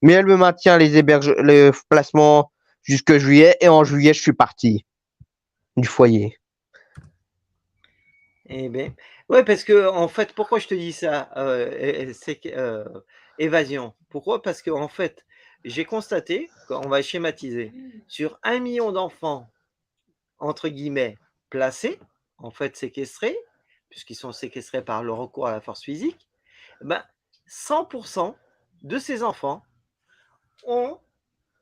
Mais elle me maintient les placements jusque juillet. Et en juillet, je suis parti du foyer. Eh bien, ouais, parce que en fait, pourquoi je te dis ça? C'est que, évasion. Pourquoi? Parce qu'en fait, j'ai constaté, quand on va schématiser, sur 1 million d'enfants, entre guillemets, «placés», en fait séquestrés, puisqu'ils sont séquestrés par le recours à la force physique, ben, 100 de ces enfants ont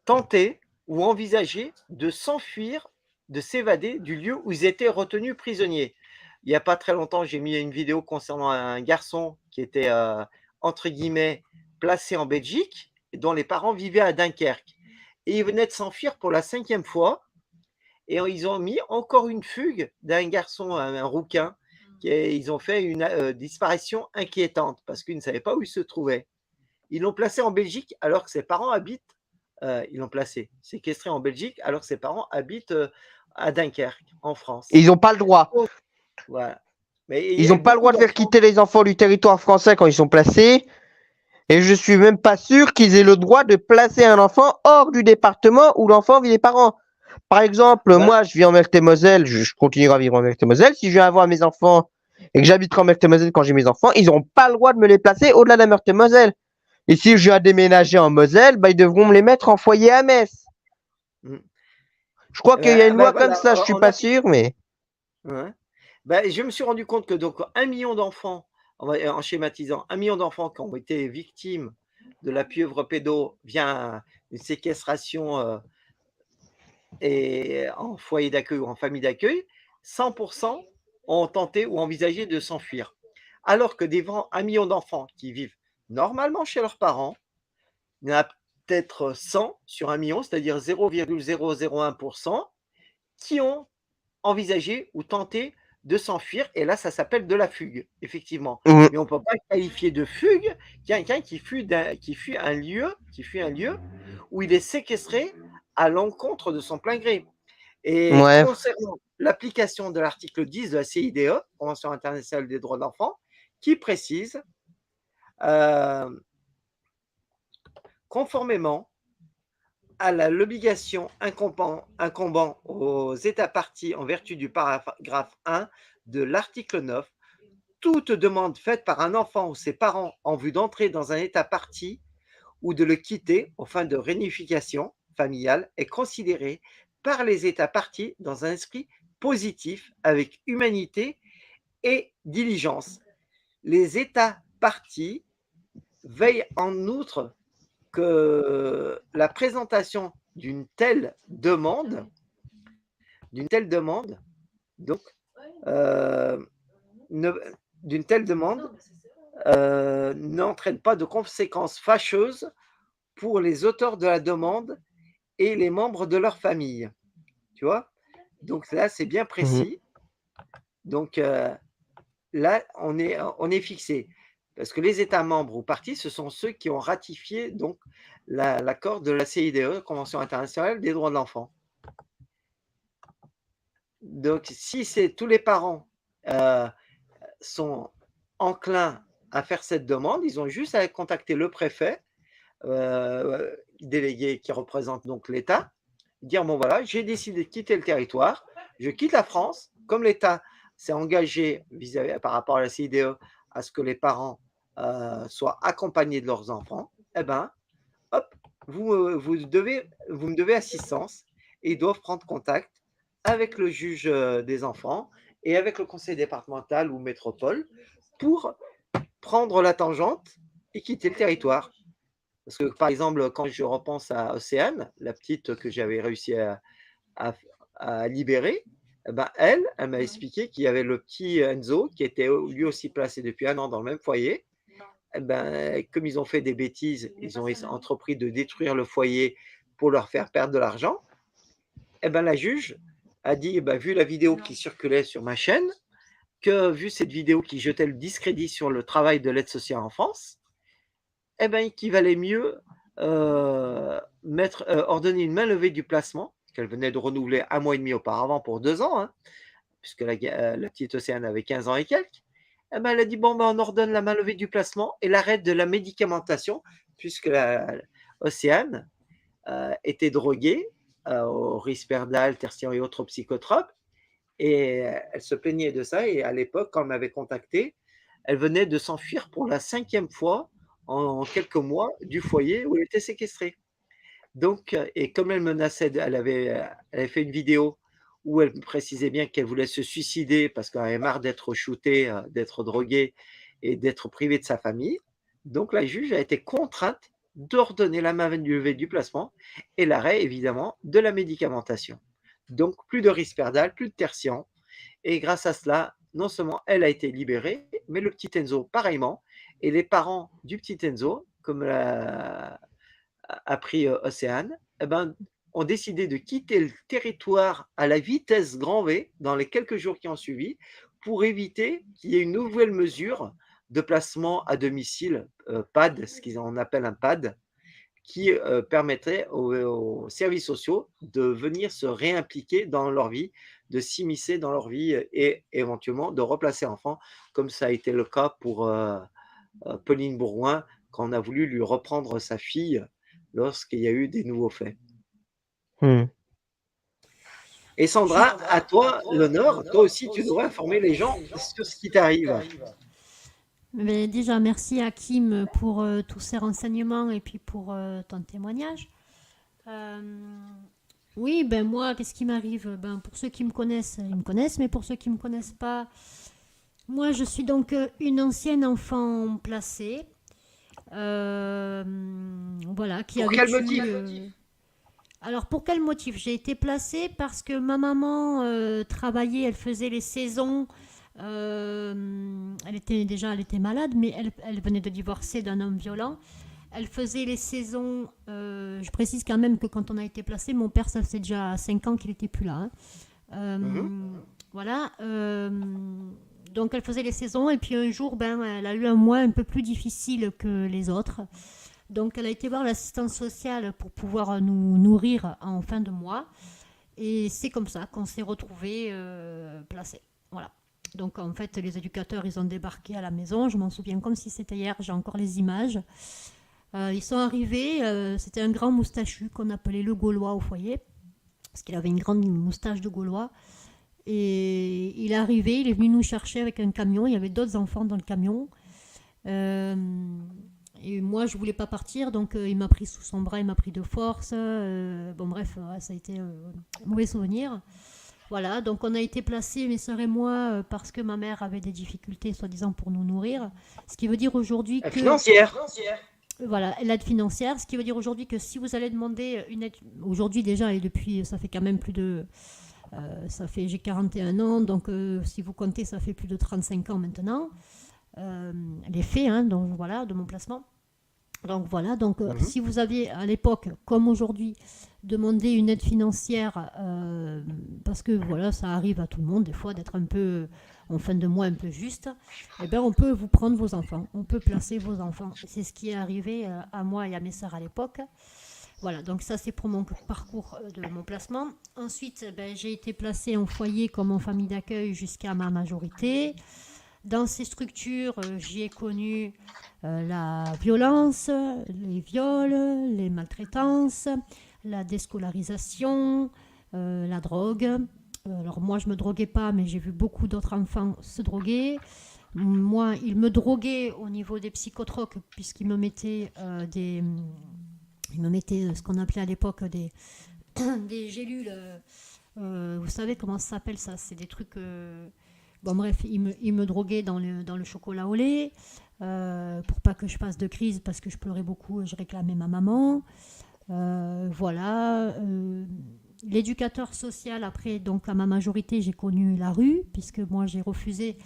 tenté ou envisagé de s'enfuir, de s'évader du lieu où ils étaient retenus prisonniers. Il y a pas très longtemps, j'ai mis une vidéo concernant un garçon qui était, entre guillemets, «placé en Belgique» et dont les parents vivaient à Dunkerque et il venait de s'enfuir pour la 5e fois et ils ont mis encore une fugue d'un garçon, un rouquin, ils ont fait une, disparition inquiétante parce qu'ils ne savaient pas où il se trouvait. Ils l'ont placé en Belgique alors que ses parents habitent, ils l'ont placé, séquestré en Belgique alors que ses parents habitent, à Dunkerque, en Et France. ils n'ont pas le droit. Voilà. Mais il y Ils a n'ont pas le beaucoup droit de faire d'enfants. quitter les enfants du territoire français quand ils sont placés. Et je suis même pas sûr qu'ils aient le droit de placer un enfant hors du département où l'enfant vit les parents. Par exemple, Voilà. moi, je vis en Meurthe-et-Moselle, je continuerai à vivre en Meurthe-et-Moselle. Si je viens avoir mes enfants et que j'habiterai en Meurthe-et-Moselle quand j'ai mes enfants, ils n'auront pas le droit de me les placer au-delà de la Meurthe-et-Moselle. Et si je viens déménager en Moselle, bah, ils devront me les mettre en foyer à Metz. Mmh. Je crois qu'il y a une loi comme Voilà, ça, je suis pas sûr, mais. ouais. Je me suis rendu compte que donc 1 million d'enfants, en schématisant, 1 million d'enfants qui ont été victimes de la pieuvre pédo via une séquestration, et en foyer d'accueil ou en famille d'accueil, 100 ont tenté ou envisagé de s'enfuir. Alors que devant 1 million d'enfants qui vivent normalement chez leurs parents, il y en a peut-être 100 sur 1 million, c'est-à-dire 0,001 qui ont envisagé ou tenté de s'enfuir et là, ça s'appelle de la fugue, effectivement. Mhm. Mais on ne peut pas qualifier de fugue quelqu'un qui fuit un lieu où il est séquestré à l'encontre de son plein gré. Et Ouais. concernant l'application de l'article 10 de la CIDE, Convention internationale des droits de l'enfant, qui précise, conformément à l'obligation incombant aux États parties en vertu du paragraphe 1 de l'article 9, toute demande faite par un enfant ou ses parents en vue d'entrer dans un État partie ou de le quitter aux fins de réunification familiale est considérée par les États parties dans un esprit positif avec humanité et diligence. Les États parties veillent en outre que la présentation d'une telle demande, donc, d'une telle demande n'entraîne pas de conséquences fâcheuses pour les auteurs de la demande et les membres de leur famille. Tu vois? Donc là, c'est bien Mhm. précis. Donc là, on est fixé. Parce que les États membres ou parties, ce sont ceux qui ont ratifié donc l'accord de la CIDE, Convention internationale des droits de l'enfant. Donc, si c'est tous les parents sont enclins à faire cette demande, ils ont juste à contacter le préfet, délégué qui représente donc l'État, dire bon voilà, j'ai décidé de quitter le territoire, je quitte la France, comme l'État s'est engagé par rapport à la CIDE à ce que les parents soient accompagnés de leurs enfants, eh ben, hop, vous me devez assistance et ils doivent prendre contact avec le juge des enfants et avec le conseil départemental ou métropole pour prendre la tangente et quitter le territoire. Parce que, par exemple, quand je repense à Océane, la petite que j'avais réussi à libérer, eh ben elle m'a expliqué qu'il y avait le petit Enzo qui était lui aussi placé depuis 1 an dans le même foyer. Eh ben, comme ils ont fait des bêtises, ils ont entrepris de détruire le foyer pour leur faire perdre de l'argent. Eh ben, la juge a dit, eh ben, vu la vidéo qui circulait sur ma chaîne, que vu cette vidéo qui jetait le discrédit sur le travail de l'aide sociale en France, eh ben, qu'il valait mieux ordonner une main levée du placement, qu'elle venait de renouveler 1 mois et demi auparavant pour 2 ans, hein, puisque la petite Océane avait 15 ans et quelques. Eh ben, elle a dit bon, ben, on ordonne la main levée du placement et l'arrêt de la médicamentation, puisque Océane était droguée au Risperdal, Tertian et autres psychotropes, Et elle se plaignait de ça et à l'époque, quand elle m'avait contacté, elle venait de s'enfuir pour la 5e fois en quelques mois du foyer où elle était séquestrée. Donc et comme elle menaçait elle avait fait une vidéo où elle précisait bien qu'elle voulait se suicider parce qu'elle avait marre d'être shootée, d'être droguée et d'être privée de sa famille. Donc la juge a été contrainte d'ordonner la mainlevée du placement et l'arrêt évidemment de la médicamentation. Donc plus de risperdal, plus de tertian et grâce à cela, non seulement elle a été libérée, mais le petit Enzo pareillement et les parents du petit Enzo, comme l'a appris Océane, eh ben, ont décidé de quitter le territoire à la vitesse grand V dans les quelques jours qui ont suivi pour éviter qu'il y ait une nouvelle mesure de placement à domicile, PAD, ce qu'on appelle un PAD, qui permettrait aux services sociaux de venir se réimpliquer dans leur vie, de s'immiscer dans leur vie et éventuellement de replacer l'enfant, comme ça a été le cas pour Pauline Bourgoin, quand on a voulu lui reprendre sa fille lorsqu'il y a eu des nouveaux faits. Hmm. Et Sandra, à toi l'honneur, toi aussi tu devrais informer les gens sur ce qui t'arrive. Mais déjà, merci Hakim pour tous ces renseignements et puis pour ton témoignage. Oui, ben moi, qu'est-ce qui m'arrive? Ben, pour ceux qui me connaissent, ils me connaissent, mais pour ceux qui ne me connaissent pas, moi, je suis donc une ancienne enfant placée. Voilà, qui a Pour quel vécu. motif? Alors, pour quel motif? J'ai été placée parce que ma maman travaillait, elle faisait les saisons. Elle était malade, mais elle venait de divorcer d'un homme violent. Elle faisait les saisons. Je précise quand même que quand on a été placé, mon père, ça faisait déjà 5 ans qu'il n'était plus là. Voilà. Donc elle faisait les saisons et puis un jour, ben, elle a eu un mois un peu plus difficile que les autres. Donc elle a été voir l'assistance sociale pour pouvoir nous nourrir en fin de mois. Et c'est comme ça qu'on s'est retrouvés placés. Voilà. Donc en fait, les éducateurs, ils ont débarqué à la maison. Je m'en souviens comme si c'était hier, j'ai encore les images. Ils sont arrivés, c'était un grand moustachu qu'on appelait le Gaulois au foyer, parce qu'il avait une grande moustache de Gaulois. Et il est arrivé, il est venu nous chercher avec un camion, il y avait d'autres enfants dans le camion. Et moi, je ne voulais pas partir, donc il m'a pris sous son bras, il m'a pris de force. Bon bref, ça a été un mauvais souvenir. Voilà, donc on a été placés, mes sœurs et moi, parce que ma mère avait des difficultés, soi-disant, pour nous nourrir. Ce qui veut dire aujourd'hui que... Financière. Voilà, l'aide financière, ce qui veut dire aujourd'hui que si vous allez demander une aide... Aujourd'hui déjà, et depuis, ça fait quand même plus de... j'ai 41 ans, donc si vous comptez, ça fait plus de 35 ans maintenant. Les faits, hein, donc, voilà, de mon placement. Donc voilà, donc si vous aviez à l'époque, comme aujourd'hui, demandé une aide financière, parce que voilà, ça arrive à tout le monde des fois d'être un peu en fin de mois un peu juste, eh bien on peut vous prendre vos enfants, on peut placer vos enfants. C'est ce qui est arrivé à moi et à mes sœurs à l'époque. Voilà, donc ça c'est pour mon parcours de mon placement. Ensuite, j'ai été placée en foyer comme en famille d'accueil jusqu'à ma majorité. Dans ces structures, j'y ai connu la violence, les viols, les maltraitances, la déscolarisation, la drogue. Alors moi, je ne me droguais pas, mais j'ai vu beaucoup d'autres enfants se droguer. Moi, ils me droguaient au niveau des psychotropes, puisqu'ils me mettaient ils me mettaient ce qu'on appelait à l'époque des gélules. Vous savez comment ça s'appelle ça? C'est des trucs... Bon bref, il me droguait dans le chocolat au lait pour pas que je fasse de crise parce que je pleurais beaucoup et je réclamais ma maman. Voilà. L'éducateur social, après, donc à ma majorité, j'ai connu la rue puisque moi j'ai refusé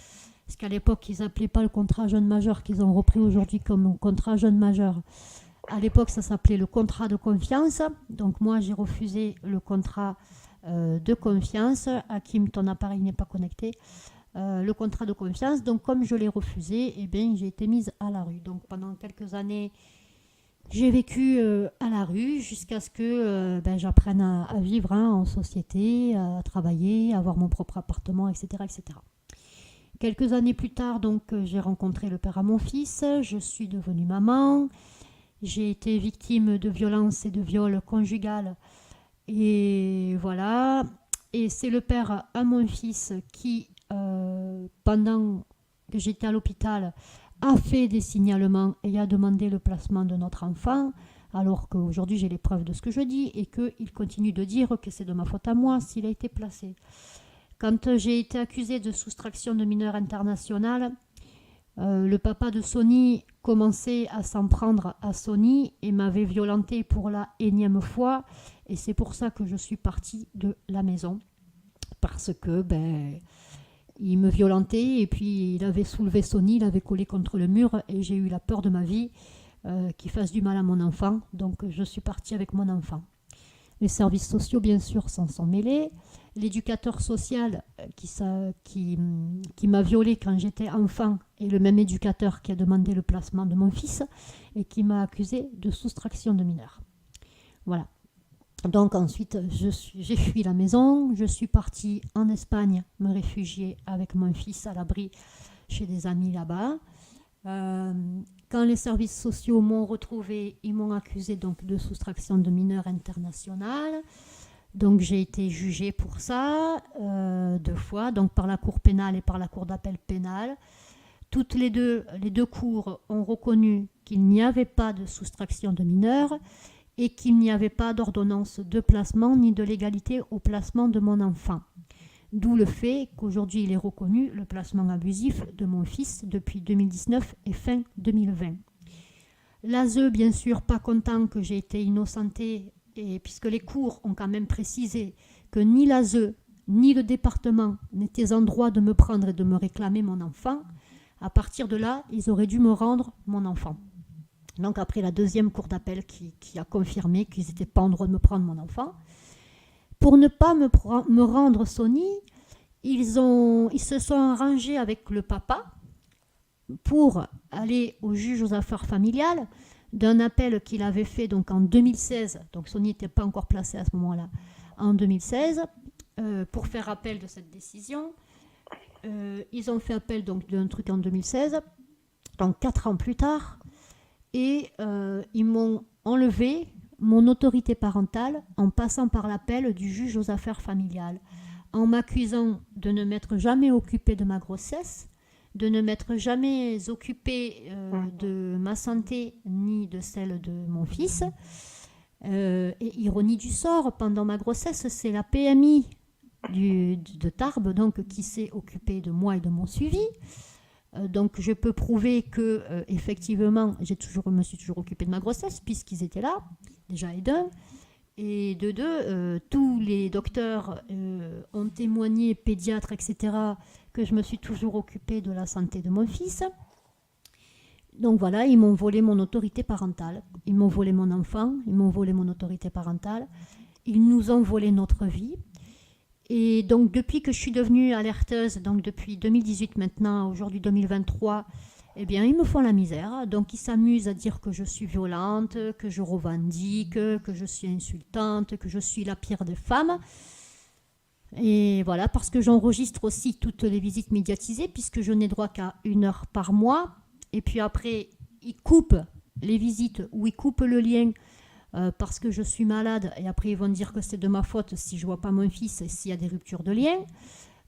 ce qu'à l'époque ils appelaient pas le contrat jeune majeur qu'ils ont repris aujourd'hui comme contrat jeune majeur. À l'époque, ça s'appelait le contrat de confiance. Donc moi, j'ai refusé le contrat de confiance. Hakim, ton appareil n'est pas connecté. Le contrat de confiance. Donc comme je l'ai refusé, eh bien, j'ai été mise à la rue. Donc pendant quelques années, j'ai vécu à la rue jusqu'à ce que j'apprenne à vivre en société, à travailler, à avoir mon propre appartement, etc., etc. Quelques années plus tard, donc, j'ai rencontré le père à mon fils. Je suis devenue maman. J'ai été victime de violences et de viols conjugales. Et voilà. Et c'est le père à mon fils qui, pendant que j'étais à l'hôpital, a fait des signalements et a demandé le placement de notre enfant, alors qu'aujourd'hui j'ai les preuves de ce que je dis et qu'il continue de dire que c'est de ma faute à moi s'il a été placé. Quand j'ai été accusée de soustraction de mineurs internationale, le papa de Sony commençait à s'en prendre à Sony et m'avait violentée pour la énième fois. Et c'est pour ça que je suis partie de la maison. Parce que il me violentait et puis il avait soulevé Sony, il avait collé contre le mur et j'ai eu la peur de ma vie qu'il fasse du mal à mon enfant. Donc je suis partie avec mon enfant. Les services sociaux, bien sûr, s'en sont mêlés. L'éducateur social qui m'a violée quand j'étais enfant est le même éducateur qui a demandé le placement de mon fils et qui m'a accusé de soustraction de mineurs. Voilà. Donc ensuite, j'ai fui la maison, je suis partie en Espagne me réfugier avec mon fils à l'abri chez des amis là-bas. Quand les services sociaux m'ont retrouvé, ils m'ont accusé donc de soustraction de mineurs internationale. Donc j'ai été jugée pour ça 2 fois, donc par la cour pénale et par la cour d'appel pénale. Toutes les deux cours ont reconnu qu'il n'y avait pas de soustraction de mineurs et qu'il n'y avait pas d'ordonnance de placement ni de légalité au placement de mon enfant. D'où le fait qu'aujourd'hui il est reconnu le placement abusif de mon fils depuis 2019 et fin 2020. L'ASE, bien sûr, pas content que j'ai été innocentée, et puisque les cours ont quand même précisé que ni l'ASE ni le département n'étaient en droit de me prendre et de me réclamer mon enfant, à partir de là, ils auraient dû me rendre mon enfant. Donc après la deuxième cour d'appel qui a confirmé qu'ils n'étaient pas en droit de me prendre mon enfant, pour ne pas me rendre Sony, ils se sont arrangés avec le papa pour aller au juge aux affaires familiales d'un appel qu'il avait fait donc en 2016, donc Sony n'était pas encore placé à ce moment-là, en 2016, pour faire appel de cette décision. Ils ont fait appel donc d'un truc en 2016, donc 4 ans plus tard, et ils m'ont enlevé mon autorité parentale en passant par l'appel du juge aux affaires familiales, en m'accusant de ne m'être jamais occupée de ma grossesse, de ne m'être jamais occupée de ma santé ni de celle de mon fils. Et ironie du sort, pendant ma grossesse, c'est la PMI de Tarbes donc, qui s'est occupée de moi et de mon suivi. Donc je peux prouver que effectivement, me suis toujours occupée de ma grossesse puisqu'ils étaient là, déjà et d'un. Et de deux, tous les docteurs ont témoigné, pédiatres, etc., que je me suis toujours occupée de la santé de mon fils. Donc voilà, ils m'ont volé mon autorité parentale. Ils m'ont volé mon enfant, ils m'ont volé mon autorité parentale. Ils nous ont volé notre vie. Et donc depuis que je suis devenue alerteuse, donc depuis 2018 maintenant, aujourd'hui 2023, eh bien ils me font la misère. Donc ils s'amusent à dire que je suis violente, que je revendique, que je suis insultante, que je suis la pire des femmes. Et voilà, parce que j'enregistre aussi toutes les visites médiatisées, puisque je n'ai droit qu'à 1 heure par mois. Et puis après, ils coupent les visites ou ils coupent le lien parce que je suis malade. Et après, ils vont dire que c'est de ma faute si je ne vois pas mon fils et s'il y a des ruptures de lien.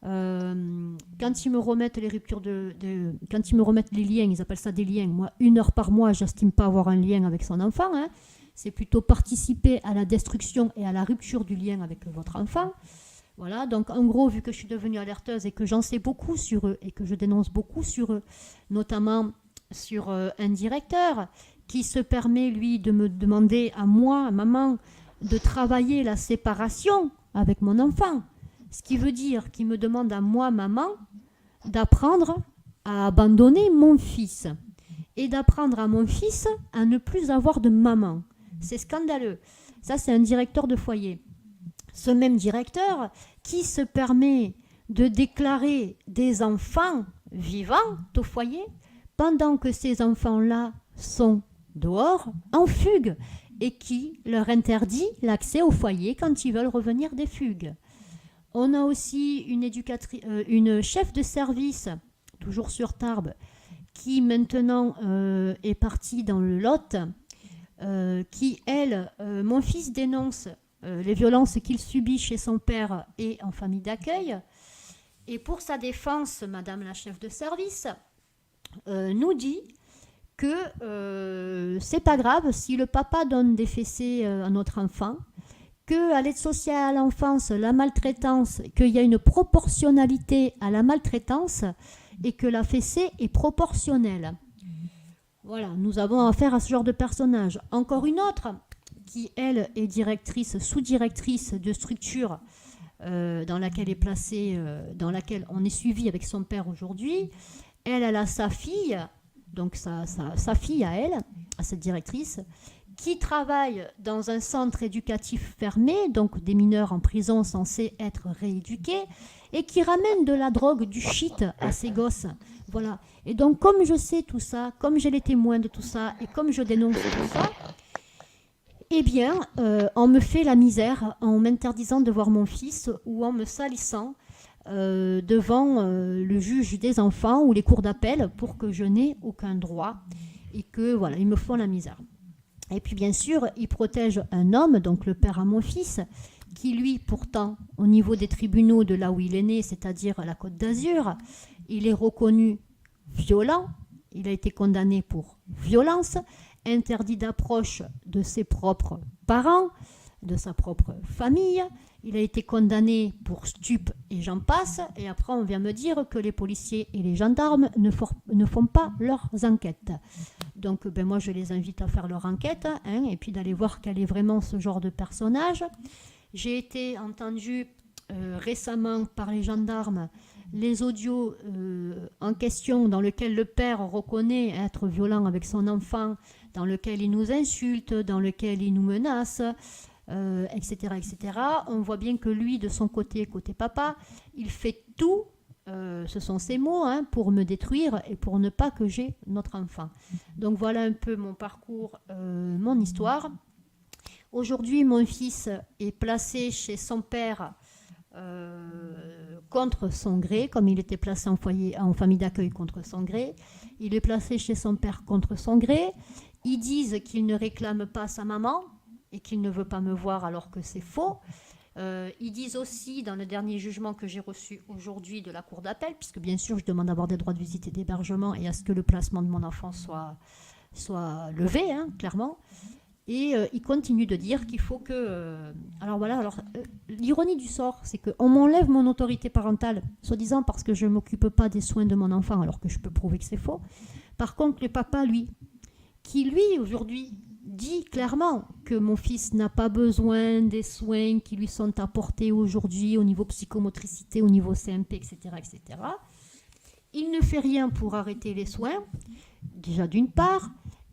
Quand ils me remettent les ruptures quand ils me remettent les liens, ils appellent ça des liens. Moi, 1 heure par mois, j'estime pas avoir un lien avec son enfant. Hein. C'est plutôt participer à la destruction et à la rupture du lien avec votre enfant. Voilà, donc en gros, vu que je suis devenue alerteuse et que j'en sais beaucoup sur eux et que je dénonce beaucoup sur eux, notamment sur un directeur qui se permet, lui, de me demander à moi, à maman, de travailler la séparation avec mon enfant. Ce qui veut dire qu'il me demande à moi, maman, d'apprendre à abandonner mon fils et d'apprendre à mon fils à ne plus avoir de maman. C'est scandaleux. Ça, c'est un directeur de foyer. Ce même directeur qui se permet de déclarer des enfants vivants au foyer pendant que ces enfants-là sont dehors, en fugue, et qui leur interdit l'accès au foyer quand ils veulent revenir des fugues. On a aussi une chef de service, toujours sur Tarbes, qui maintenant est partie dans le Lot, qui, elle, mon fils dénonce les violences qu'il subit chez son père et en famille d'accueil. Et pour sa défense, Madame la chef de service nous dit que c'est pas grave si le papa donne des fessées à notre enfant, qu'à l'aide sociale à l'enfance, la maltraitance, qu'il y a une proportionnalité à la maltraitance et que la fessée est proportionnelle. Voilà, nous avons affaire à ce genre de personnage. Encore une autre qui, elle, est directrice, sous-directrice de structure dans laquelle est placée, dans laquelle on est suivi avec son père aujourd'hui. Elle a sa fille, donc sa fille à elle, à cette directrice, qui travaille dans un centre éducatif fermé, donc des mineurs en prison censés être rééduqués, et qui ramène de la drogue, du shit à ces gosses. Voilà. Et donc, comme je sais tout ça, comme j'ai les témoins de tout ça, et comme je dénonce tout ça, eh bien, on me fait la misère en m'interdisant de voir mon fils ou en me salissant devant le juge des enfants ou les cours d'appel pour que je n'ai aucun droit et que, voilà, ils me font la misère. Et puis, bien sûr, ils protègent un homme, donc le père à mon fils, qui, lui, pourtant, au niveau des tribunaux de là où il est né, c'est-à-dire à la Côte d'Azur, il est reconnu violent, il a été condamné pour violence, interdit d'approche de ses propres parents, de sa propre famille. Il a été condamné pour stup et j'en passe. Et après, on vient me dire que les policiers et les gendarmes ne font pas leurs enquêtes. Donc, moi, je les invite à faire leur enquête et puis d'aller voir quel est vraiment ce genre de personnage. J'ai été entendue récemment par les gendarmes les audios en question dans lesquels le père reconnaît être violent avec son enfant, dans lequel il nous insulte, dans lequel il nous menace, etc., etc. On voit bien que lui, de son côté papa, il fait tout, ce sont ses mots, pour me détruire et pour ne pas que j'ai notre enfant. Donc voilà un peu mon parcours, mon histoire. Aujourd'hui, mon fils est placé chez son père contre son gré, comme il était placé en famille d'accueil contre son gré. Il est placé chez son père contre son gré. Ils disent qu'il ne réclame pas sa maman et qu'il ne veut pas me voir alors que c'est faux. Ils disent aussi, dans le dernier jugement que j'ai reçu aujourd'hui de la cour d'appel, puisque bien sûr je demande d'avoir des droits de visite et d'hébergement et à ce que le placement de mon enfant soit levé, clairement. Et il continue de dire qu'il faut que... l'ironie du sort, c'est qu'on m'enlève mon autorité parentale, soi-disant parce que je ne m'occupe pas des soins de mon enfant, alors que je peux prouver que c'est faux. Par contre, le papa, lui, qui lui, aujourd'hui, dit clairement que mon fils n'a pas besoin des soins qui lui sont apportés aujourd'hui au niveau psychomotricité, au niveau CMP, etc., etc. Il ne fait rien pour arrêter les soins, déjà d'une part,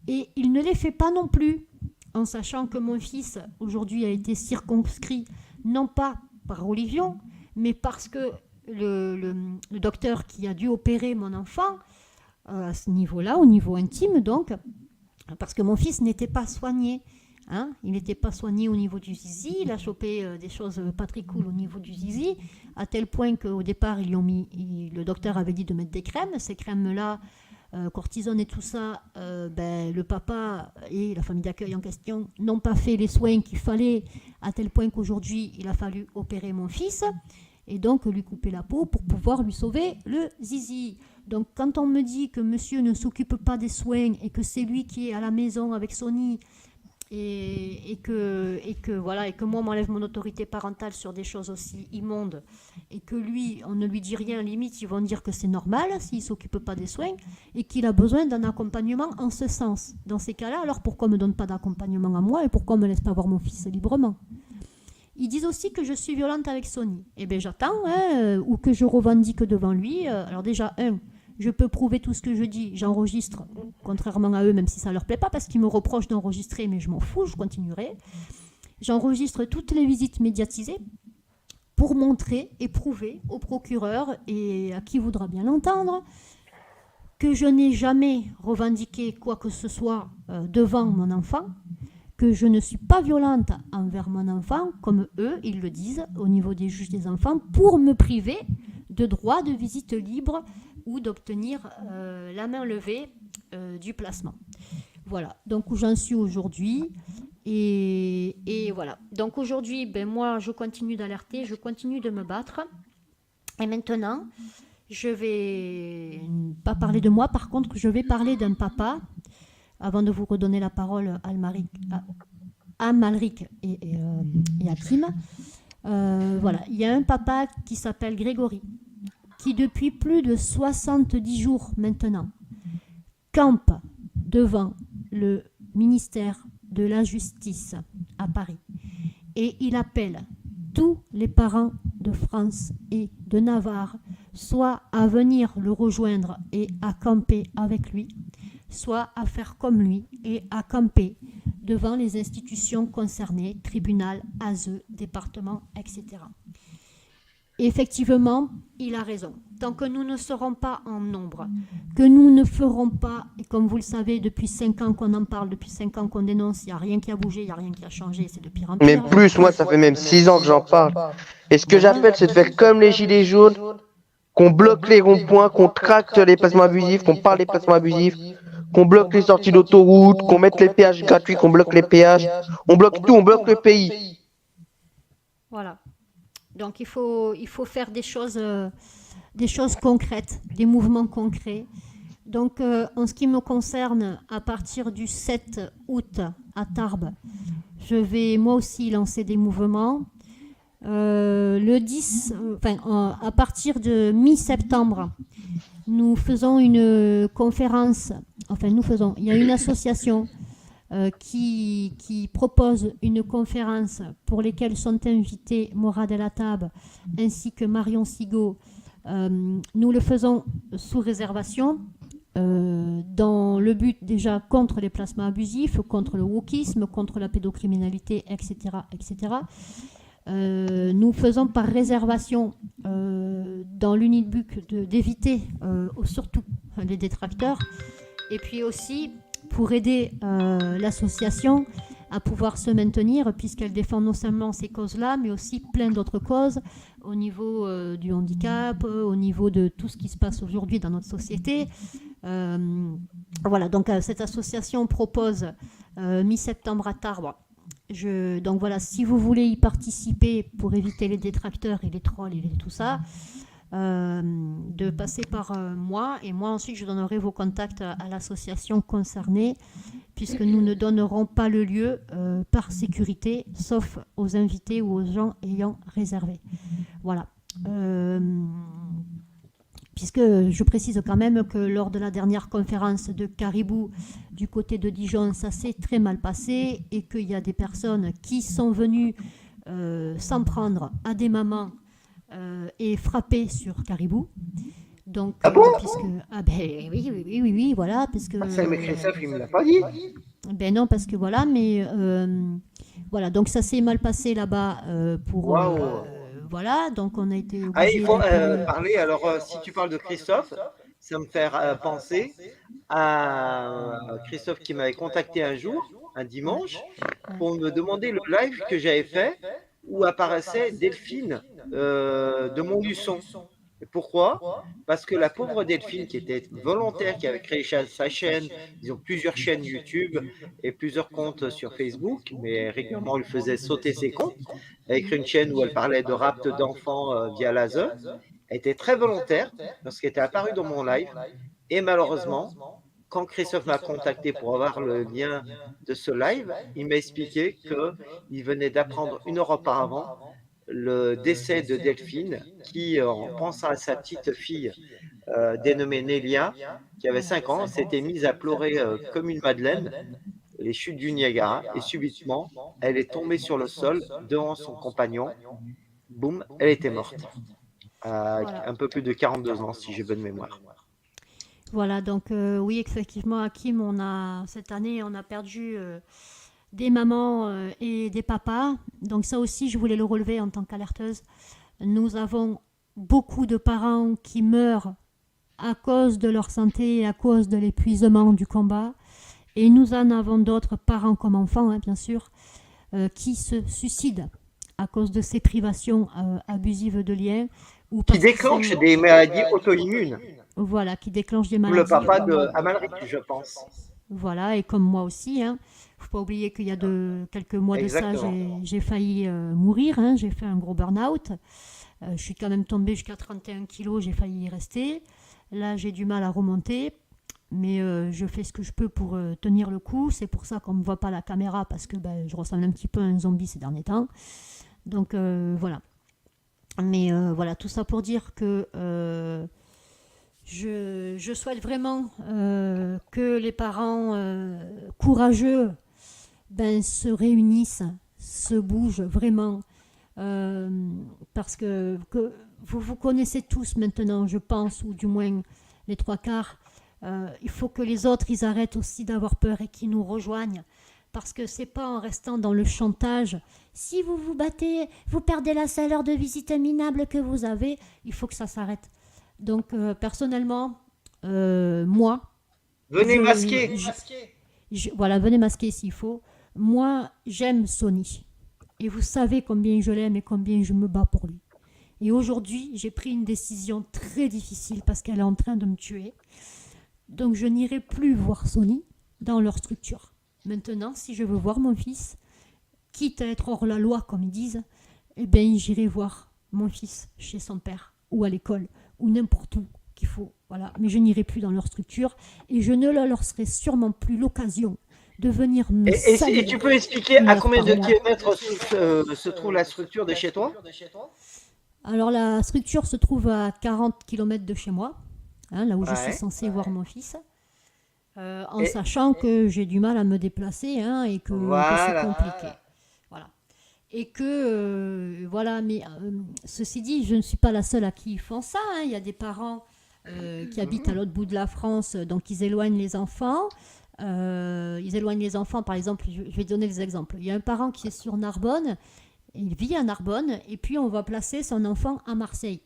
et il ne les fait pas non plus, en sachant que mon fils, aujourd'hui, a été circonscrit, non pas par Olivion, mais parce que le docteur qui a dû opérer mon enfant, à ce niveau-là, au niveau intime, donc, parce que mon fils n'était pas soigné. Il n'était pas soigné au niveau du zizi, il a chopé des choses pas très cool au niveau du zizi, à tel point qu'au départ, le docteur avait dit de mettre des crèmes. Ces crèmes-là, cortisone et tout ça, le papa et la famille d'accueil en question n'ont pas fait les soins qu'il fallait, à tel point qu'aujourd'hui, il a fallu opérer mon fils et donc lui couper la peau pour pouvoir lui sauver le zizi. Donc quand on me dit que monsieur ne s'occupe pas des soins et que c'est lui qui est à la maison avec Sony et que moi on m'enlève mon autorité parentale sur des choses aussi immondes et que lui on ne lui dit rien, limite ils vont dire que c'est normal s'il ne s'occupe pas des soins et qu'il a besoin d'un accompagnement en ce sens. Dans ces cas-là, alors pourquoi on ne me donne pas d'accompagnement à moi et pourquoi on ne me laisse pas voir mon fils librement? Ils disent aussi que je suis violente avec Sony. Eh bien j'attends, ou que je revendique devant lui. Alors déjà, je peux prouver tout ce que je dis, j'enregistre, contrairement à eux, même si ça ne leur plaît pas, parce qu'ils me reprochent d'enregistrer, mais je m'en fous, je continuerai. J'enregistre toutes les visites médiatisées pour montrer et prouver au procureur et à qui voudra bien l'entendre que je n'ai jamais revendiqué quoi que ce soit devant mon enfant, que je ne suis pas violente envers mon enfant, comme eux, ils le disent, au niveau des juges des enfants, pour me priver de droit de visite libre ou d'obtenir la main levée du placement. Voilà, donc où j'en suis aujourd'hui. Et voilà. Donc aujourd'hui, ben moi, je continue d'alerter, je continue de me battre. Et maintenant, je vais pas parler de moi, par contre, je vais parler d'un papa, avant de vous redonner la parole à Amalric et Hakim. Voilà, il y a un papa qui s'appelle Grégory, qui depuis plus de 70 jours maintenant campe devant le ministère de la Justice à Paris. Et il appelle tous les parents de France et de Navarre soit à venir le rejoindre et à camper avec lui, soit à faire comme lui et à camper devant les institutions concernées, tribunal, ASE, département, etc. Et effectivement, il a raison. Tant que nous ne serons pas en nombre, que nous ne ferons pas, et comme vous le savez, depuis 5 ans qu'on en parle, depuis 5 ans qu'on dénonce, il n'y a rien qui a bougé, il n'y a rien qui a changé, c'est de pire en pire. Même plus, moi, ça fait même 6 ans que j'en parle. Et ce que j'appelle, c'est de faire comme les gilets jaunes, qu'on bloque les ronds-points, qu'on tracte les placements abusifs, qu'on parle des placements abusifs, qu'on bloque les sorties d'autoroute, qu'on mette les péages gratuits, qu'on bloque les péages. On bloque tout, on bloque le pays. Voilà. Donc il faut faire des choses concrètes, des mouvements concrets. Donc en ce qui me concerne, à partir du 7 août à Tarbes, je vais moi aussi lancer des mouvements. Le 10, à partir de mi-septembre, nous faisons une conférence. Il y a une association qui propose une conférence pour lesquelles sont invités Morad El Attab ainsi que Marion Sigaud. Nous le faisons sous réservation dans le but déjà contre les placements abusifs, contre le wokisme, contre la pédocriminalité, etc. etc. Nous faisons par réservation dans l'unique but d'éviter surtout les détracteurs et puis aussi pour aider l'association à pouvoir se maintenir puisqu'elle défend non seulement ces causes-là mais aussi plein d'autres causes au niveau du handicap, au niveau de tout ce qui se passe aujourd'hui dans notre société. Voilà, donc cette association propose mi-septembre à Tarbes. Donc voilà, si vous voulez y participer pour éviter les détracteurs et les trolls et tout ça, de passer par moi et moi ensuite je donnerai vos contacts à l'association concernée puisque nous ne donnerons pas le lieu par sécurité sauf aux invités ou aux gens ayant réservé. Voilà. Puisque je précise quand même que lors de la dernière conférence de Caribou du côté de Dijon, ça s'est très mal passé et qu'il y a des personnes qui sont venues s'en prendre à des mamans et frapper sur Caribou. Donc, Ah bon oui, voilà, parce que... Ça, mais Christophe, il me l'a pas dit. Ben non, parce que voilà, mais voilà, donc ça s'est mal passé là-bas pour... Waouh. Voilà, donc on a été Ah, obligés il faut de- parler. Alors, si tu parles de Christophe, ça me fait penser à Christophe qui m'avait contacté un jour, un dimanche, pour me demander le live que j'avais fait où apparaissait Delphine de Montluçon. Et pourquoi? Parce que la pauvre Delphine, qui était volontaire, qui avait créé sa chaîne, ils ont plusieurs chaînes YouTube et plusieurs comptes sur Facebook, mais régulièrement, elle faisait sauter ses comptes avec une chaîne où elle parlait de rapt d'enfants via l'ASE. Elle était très volontaire lorsqu'elle était apparue dans mon live. Et malheureusement, quand Christophe m'a contacté pour avoir le lien de ce live, il m'a expliqué qu'il venait d'apprendre 1 heure auparavant le décès de Delphine, qui, en pensant à sa petite fille dénommée Nélia, qui avait 5 ans, s'était mise à pleurer comme une madeleine, les chutes du Niagara, et subitement, elle est tombée sur le sol devant son compagnon. Boum, elle était morte. Voilà. Un peu plus de 42 ans, si j'ai bonne mémoire. Voilà, donc oui, effectivement, Hakim, cette année, on a perdu des mamans et des papas. Donc ça aussi, je voulais le relever en tant qu'alerteuse. Nous avons beaucoup de parents qui meurent à cause de leur santé et à cause de l'épuisement du combat. Et nous en avons d'autres, parents comme enfants, hein, bien sûr, qui se suicident à cause de ces privations abusives de liens. Ou Qui déclenchent des maladies auto-immunes. Voilà, qui déclenchent des Comme maladies. le papa de Amalric, je pense. Voilà, et comme moi aussi, hein. Faut pas oublier qu'il y a quelques mois de ça, Exactement. j'ai failli mourir, hein, j'ai fait un gros burn-out. Je suis quand même tombée jusqu'à 31 kilos, j'ai failli y rester. Là, j'ai du mal à remonter, mais je fais ce que je peux pour tenir le coup. C'est pour ça qu'on ne me voit pas à la caméra, parce que je ressemble un petit peu à un zombie ces derniers temps. Donc voilà. Mais voilà, tout ça pour dire que je souhaite vraiment que les parents courageux se réunissent, se bougent vraiment. Parce que vous connaissez tous maintenant, je pense, ou du moins les trois quarts. Il faut que les autres, ils arrêtent aussi d'avoir peur et qu'ils nous rejoignent. Parce que c'est pas en restant dans le chantage. Si vous vous battez, vous perdez la seule heure de visite minable que vous avez. Il faut que ça s'arrête. Donc, personnellement, moi, Venez je, masquer. voilà, venez masquer s'il faut. Moi, j'aime Sony. Et vous savez combien je l'aime et combien je me bats pour lui. Et aujourd'hui, j'ai pris une décision très difficile parce qu'elle est en train de me tuer. Donc, je n'irai plus voir Sony dans leur structure. Maintenant, si je veux voir mon fils, quitte à être hors la loi, comme ils disent, eh bien, j'irai voir mon fils chez son père ou à l'école ou n'importe où qu'il faut. Voilà. Mais je n'irai plus dans leur structure et je ne leur laisserai sûrement plus l'occasion de venir me salir. Et tu peux expliquer à combien de par mois. kilomètres se trouve la structure de chez toi? Alors, la structure se trouve à 40 km de chez moi, hein, là où je suis Ouais. censée voir mon fils. En Et- sachant que j'ai du mal à me déplacer, hein, et que c'est Voilà. compliqué. Voilà. Et que, voilà, mais ceci dit, je ne suis pas la seule à qui ils font ça, hein. Il y a des parents qui habitent à l'autre bout de la France, donc ils éloignent les enfants. Par exemple, je vais donner des exemples. Il y a un parent qui est sur Narbonne, il vit à Narbonne, et puis on va placer son enfant à Marseille.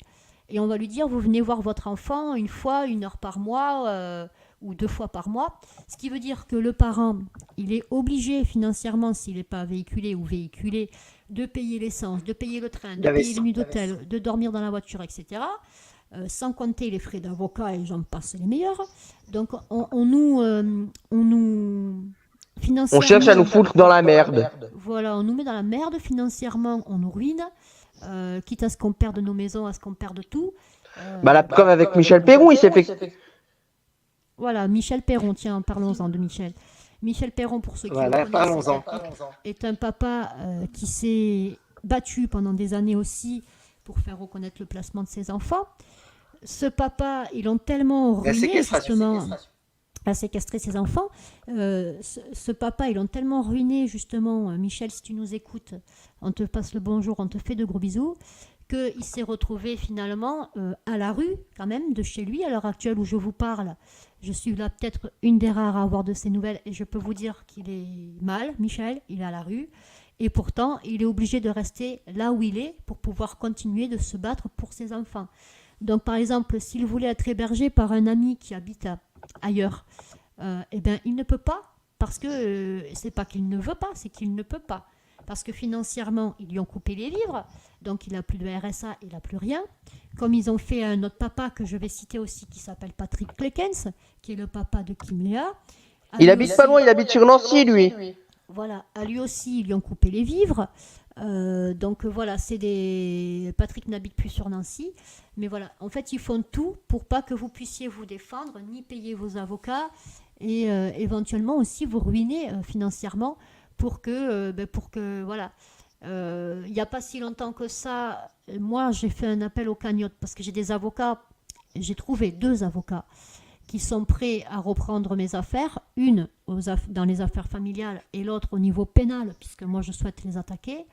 Et on va lui dire, vous venez voir votre enfant une fois, 1 heure par mois, ou 2 fois par mois. Ce qui veut dire que le parent, il est obligé financièrement, s'il n'est pas véhiculé ou véhiculé, de payer l'essence, de payer le train, de payer les nuits d'hôtel, de dormir dans la voiture, etc. Sans compter les frais d'avocat et j'en passe les meilleurs. Donc on nous financièrement, On cherche à nous foutre dans la merde. voilà, on nous met dans la merde financièrement, on nous ruine, quitte à ce qu'on perde nos maisons, à ce qu'on perde tout. Là, comme avec Michel Perron, il s'est fait. Voilà, Michel Perron, tiens, parlons-en de Michel. Michel Perron, pour ceux qui Voilà, le connaissent, parlons-en. est un papa qui s'est battu pendant des années aussi pour faire reconnaître le placement de ses enfants. Ce papa, ils l'ont tellement La ruiné, séquestration. justement, à séquestrer ses enfants. Ce papa, ils l'ont tellement ruiné, justement, Michel, si tu nous écoutes, on te passe le bonjour, on te fait de gros bisous, qu'il s'est retrouvé finalement à la rue, quand même, de chez lui, à l'heure actuelle où je vous parle. Je suis là peut-être une des rares à avoir de ces nouvelles et je peux vous dire qu'il est mal, Michel, il est à la rue. Et pourtant, il est obligé de rester là où il est pour pouvoir continuer de se battre pour ses enfants. Donc, par exemple, s'il voulait être hébergé par un ami qui habite ailleurs, eh bien, il ne peut pas parce que c'est pas qu'il ne veut pas, c'est qu'il ne peut pas. Parce que financièrement, ils lui ont coupé les vivres, donc il n'a plus de RSA, il n'a plus rien. Comme ils ont fait à un autre papa que je vais citer aussi, qui s'appelle Patrick Klekens, qui est le papa de Kim Léa. Il habite pas loin, il habite sur Nancy, lui. Voilà, à lui aussi, ils lui ont coupé les vivres. Donc voilà, Patrick n'habite plus sur Nancy. Mais voilà, en fait, ils font tout pour pas que vous puissiez vous défendre, ni payer vos avocats, et éventuellement aussi vous ruiner financièrement pour que voilà. Il n'y a pas si longtemps que ça, moi j'ai fait un appel aux cagnottes parce que j'ai des avocats, j'ai trouvé 2 avocats qui sont prêts à reprendre mes affaires, une dans les affaires familiales et l'autre au niveau pénal, puisque moi je souhaite les attaquer.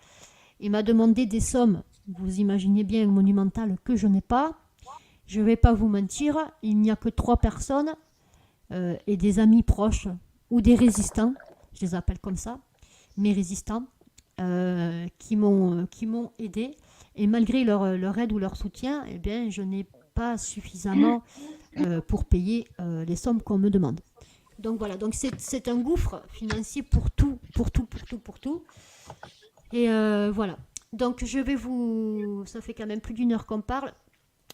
Il m'a demandé des sommes, vous imaginez bien, monumentales que je n'ai pas. Je ne vais pas vous mentir, il n'y a que 3 personnes et des amis proches ou des résistants, je les appelle comme ça, mes résistants, qui m'ont aidé. Et malgré leur aide ou leur soutien, eh bien, je n'ai pas suffisamment pour payer les sommes qu'on me demande. Donc voilà, donc c'est un gouffre financier pour tout. Et voilà. Donc ça fait quand même plus d'1 heure qu'on parle.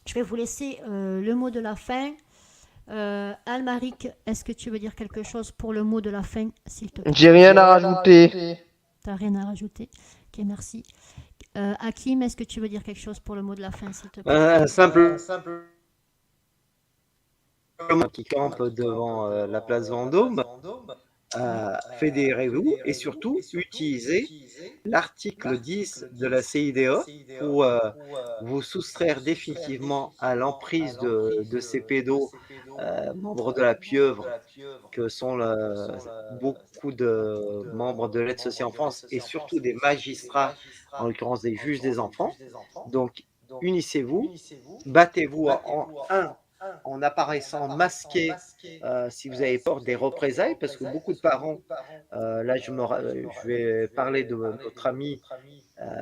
Je vais vous laisser le mot de la fin. Almaric, est-ce que tu veux dire quelque chose pour le mot de la fin, s'il te plaît? J'ai rien à rajouter. T'as rien à rajouter? Ok, merci. Hakim, est-ce que tu veux dire quelque chose pour le mot de la fin, s'il te plaît? Simplement qui campe devant la place Vendôme, fédérez-vous et surtout utilisez l'article 10 de la CIDE pour vous soustraire définitivement à l'emprise de ces pédos membres de la pieuvre que sont beaucoup de membres de l'aide sociale en France et surtout des magistrats, en l'occurrence des juges des enfants. Donc, unissez-vous, battez-vous en apparaissant masqué si vous avez peur des représailles, parce que beaucoup de parents, là je vais parler de notre ami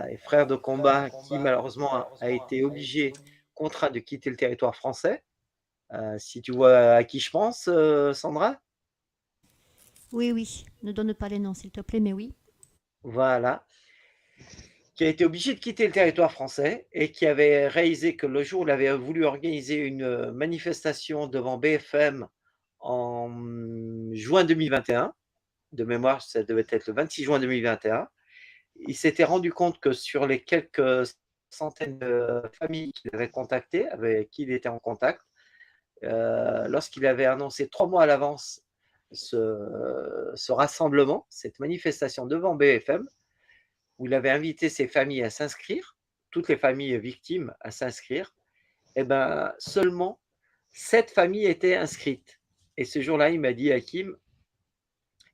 et frère de combat qui malheureusement a été obligé, contraint de quitter le territoire français. Si tu vois à qui je pense, Sandra? Oui, oui. Ne donne pas les noms, s'il te plaît, mais oui. Voilà. Qui a été obligé de quitter le territoire français et qui avait réalisé que le jour où il avait voulu organiser une manifestation devant BFM en juin 2021, de mémoire, ça devait être le 26 juin 2021, il s'était rendu compte que sur les quelques centaines de familles qu'il avait contactées, avec qui il était en contact, lorsqu'il avait annoncé 3 mois à l'avance ce rassemblement, cette manifestation devant BFM, où il avait invité ses familles à s'inscrire, toutes les familles victimes à s'inscrire, et ben seulement 7 familles étaient inscrites. Et ce jour-là, il m'a dit, Hakim,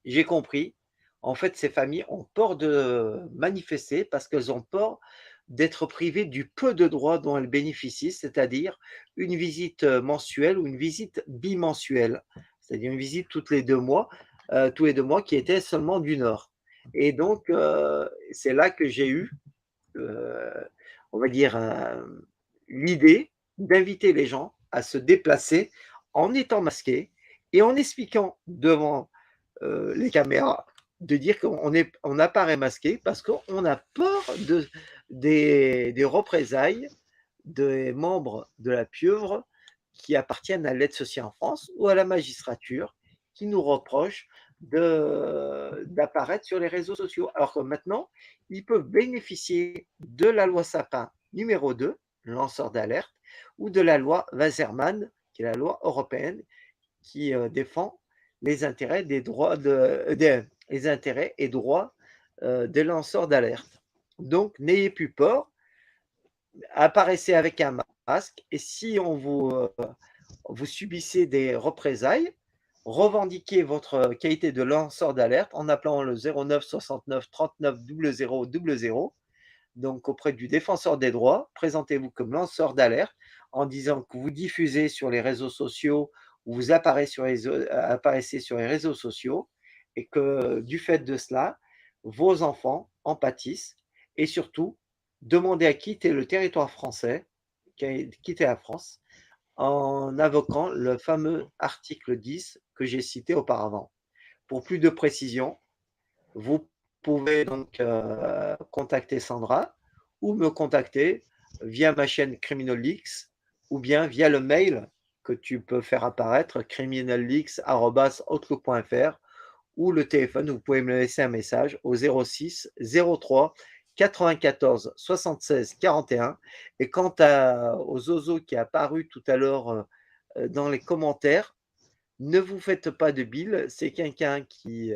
j'ai compris, en fait, ces familles ont peur de manifester parce qu'elles ont peur d'être privées du peu de droits dont elles bénéficient, c'est-à-dire une visite mensuelle ou une visite bimensuelle, c'est-à-dire une visite tous les 2 mois qui était seulement d'1 heure. Et donc, c'est là que j'ai eu, on va dire, l'idée d'inviter les gens à se déplacer en étant masqués et en expliquant devant les caméras, de dire qu'on apparaît masqué parce qu'on a peur des représailles des membres de la pieuvre qui appartiennent à l'aide sociale en France ou à la magistrature qui nous reprochent d'apparaître sur les réseaux sociaux. Alors que maintenant, ils peuvent bénéficier de la loi Sapin numéro 2, lanceur d'alerte, ou de la loi Wasserman, qui est la loi européenne qui défend les intérêts des droits les intérêts et droits des lanceurs d'alerte. Donc, n'ayez plus peur, apparaissez avec un masque et si vous subissez des représailles, revendiquez votre qualité de lanceur d'alerte en appelant le 09 69 39 00 00. Donc, auprès du défenseur des droits, présentez-vous comme lanceur d'alerte en disant que vous diffusez sur les réseaux sociaux ou vous apparaissez sur les réseaux sociaux et que du fait de cela, vos enfants en pâtissent et surtout, demandez à quitter le territoire français, quitter la France, en invoquant le fameux article 10 que j'ai cité auparavant. Pour plus de précision, vous pouvez donc contacter Sandra ou me contacter via ma chaîne CriminalLeaks ou bien via le mail que tu peux faire apparaître criminalleaks@outlook.fr ou le téléphone, vous pouvez me laisser un message au 06 03 94 76 41. Et quant au zozo qui est apparu tout à l'heure dans les commentaires, ne vous faites pas de bile, c'est quelqu'un qui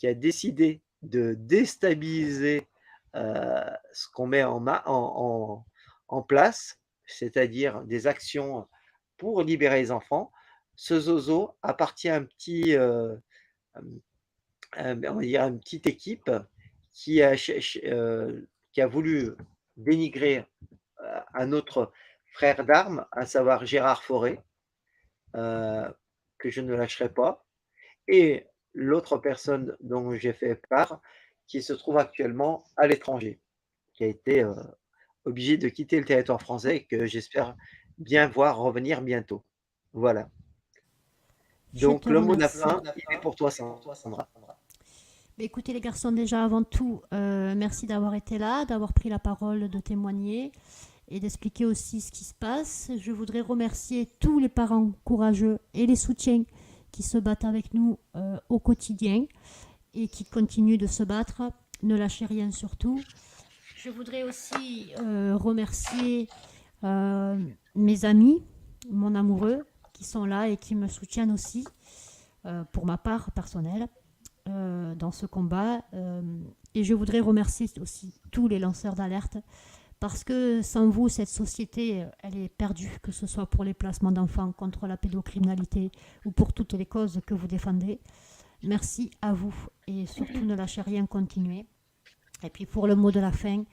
a décidé de déstabiliser ce qu'on met en place, c'est-à-dire des actions pour libérer les enfants. Ce zozo appartient à on va dire une petite équipe qui a voulu dénigrer un autre frère d'armes, à savoir Gérard Fauré, que je ne lâcherai pas, et l'autre personne dont j'ai fait part, qui se trouve actuellement à l'étranger, qui a été obligé de quitter le territoire français et que j'espère bien voir revenir bientôt. Voilà. Je Donc te le mot de la remercie. fin, il est pour toi, Sandra. Mais écoutez les garçons, déjà avant tout, merci d'avoir été là, d'avoir pris la parole, de témoigner. et d'expliquer aussi ce qui se passe. Je voudrais remercier tous les parents courageux et les soutiens qui se battent avec nous au quotidien et qui continuent de se battre. Ne lâchez rien surtout. Je voudrais aussi remercier mes amis, mon amoureux, qui sont là et qui me soutiennent aussi, pour ma part personnelle, dans ce combat. Et je voudrais remercier aussi tous les lanceurs d'alerte, parce que sans vous, cette société, elle est perdue, que ce soit pour les placements d'enfants contre la pédocriminalité ou pour toutes les causes que vous défendez. Merci à vous et surtout ne lâchez rien, continuez. Et puis pour le mot de la fin,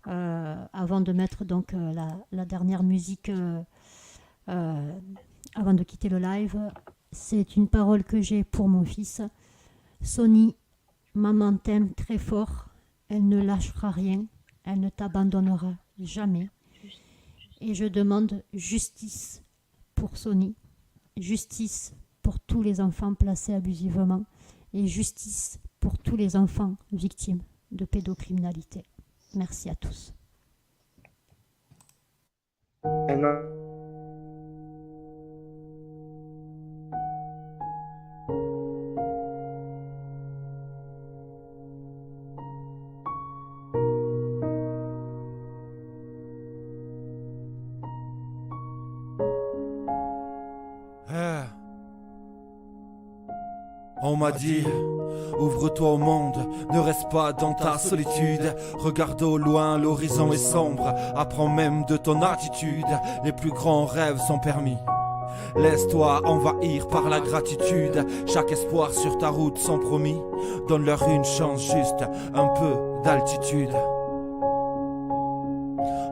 avant de mettre donc la dernière musique, avant de quitter le live, c'est une parole que j'ai pour mon fils. Sonny, maman t'aime très fort, elle ne lâchera rien, elle ne t'abandonnera jamais. Et je demande justice pour Sonny, justice pour tous les enfants placés abusivement et justice pour tous les enfants victimes de pédocriminalité. Merci à tous. On m'a dit, ouvre-toi au monde, ne reste pas dans ta solitude. Regarde au loin, l'horizon est sombre, apprends même de ton attitude. Les plus grands rêves sont permis. Laisse-toi envahir par la gratitude. Chaque espoir sur ta route sont promis. Donne-leur une chance, juste un peu d'altitude.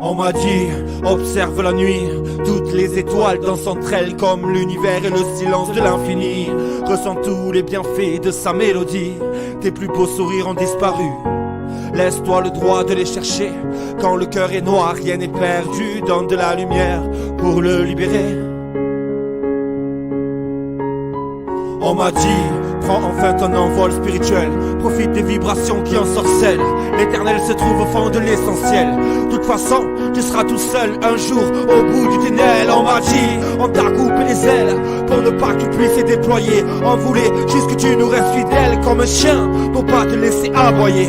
On m'a dit, observe la nuit, toutes les étoiles dansent entre elles comme l'univers et le silence de l'infini. Ressens tous les bienfaits de sa mélodie, tes plus beaux sourires ont disparu. Laisse-toi le droit de les chercher, quand le cœur est noir, rien n'est perdu. Donne de la lumière pour le libérer. On m'a dit, prends enfin ton envol spirituel, profite des vibrations qui ensorcellent. L'éternel se trouve au fond de l'essentiel. De toute façon, tu seras tout seul un jour au bout du tunnel. On m'a dit, on t'a coupé les ailes pour ne pas que tu puisses les déployer. On voulait juste que tu nous restes fidèle comme un chien pour pas te laisser aboyer.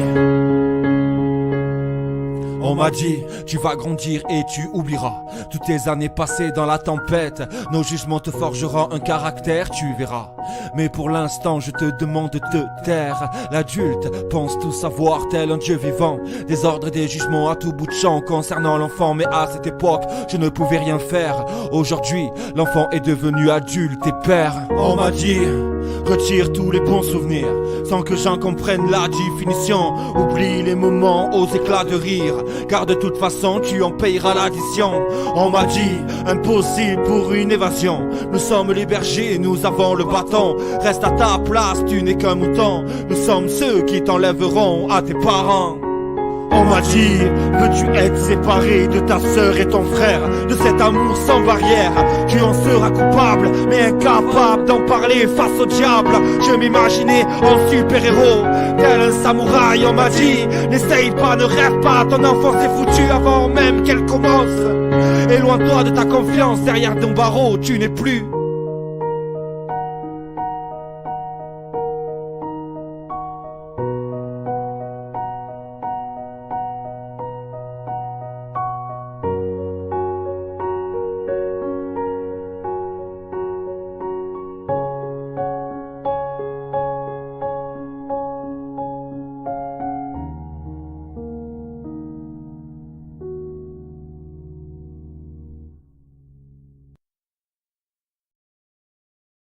On m'a dit, tu vas grandir et tu oublieras toutes tes années passées dans la tempête. Nos jugements te forgeront un caractère, tu verras. Mais pour l'instant je te demande de te taire. L'adulte pense tout savoir tel un dieu vivant. Des ordres et des jugements à tout bout de champ concernant l'enfant. Mais à cette époque je ne pouvais rien faire. Aujourd'hui l'enfant est devenu adulte et père. On m'a dit, retire tous les bons souvenirs sans que j'en comprenne la définition. Oublie les moments aux éclats de rire, car de toute façon tu en payeras l'addition. On m'a dit, impossible pour une évasion. Nous sommes les bergers, nous avons le bâton. Reste à ta place, tu n'es qu'un mouton. Nous sommes ceux qui t'enlèveront à tes parents. On m'a dit, veux-tu être séparé de ta sœur et ton frère, de cet amour sans barrière? Tu en seras coupable, mais incapable d'en parler face au diable. Je m'imaginais en super-héros, tel un samouraï. On m'a dit, n'essaye pas, ne rêve pas, ton enfance est foutue avant même qu'elle commence. Éloigne-toi de ta confiance, derrière ton barreau, tu n'es plus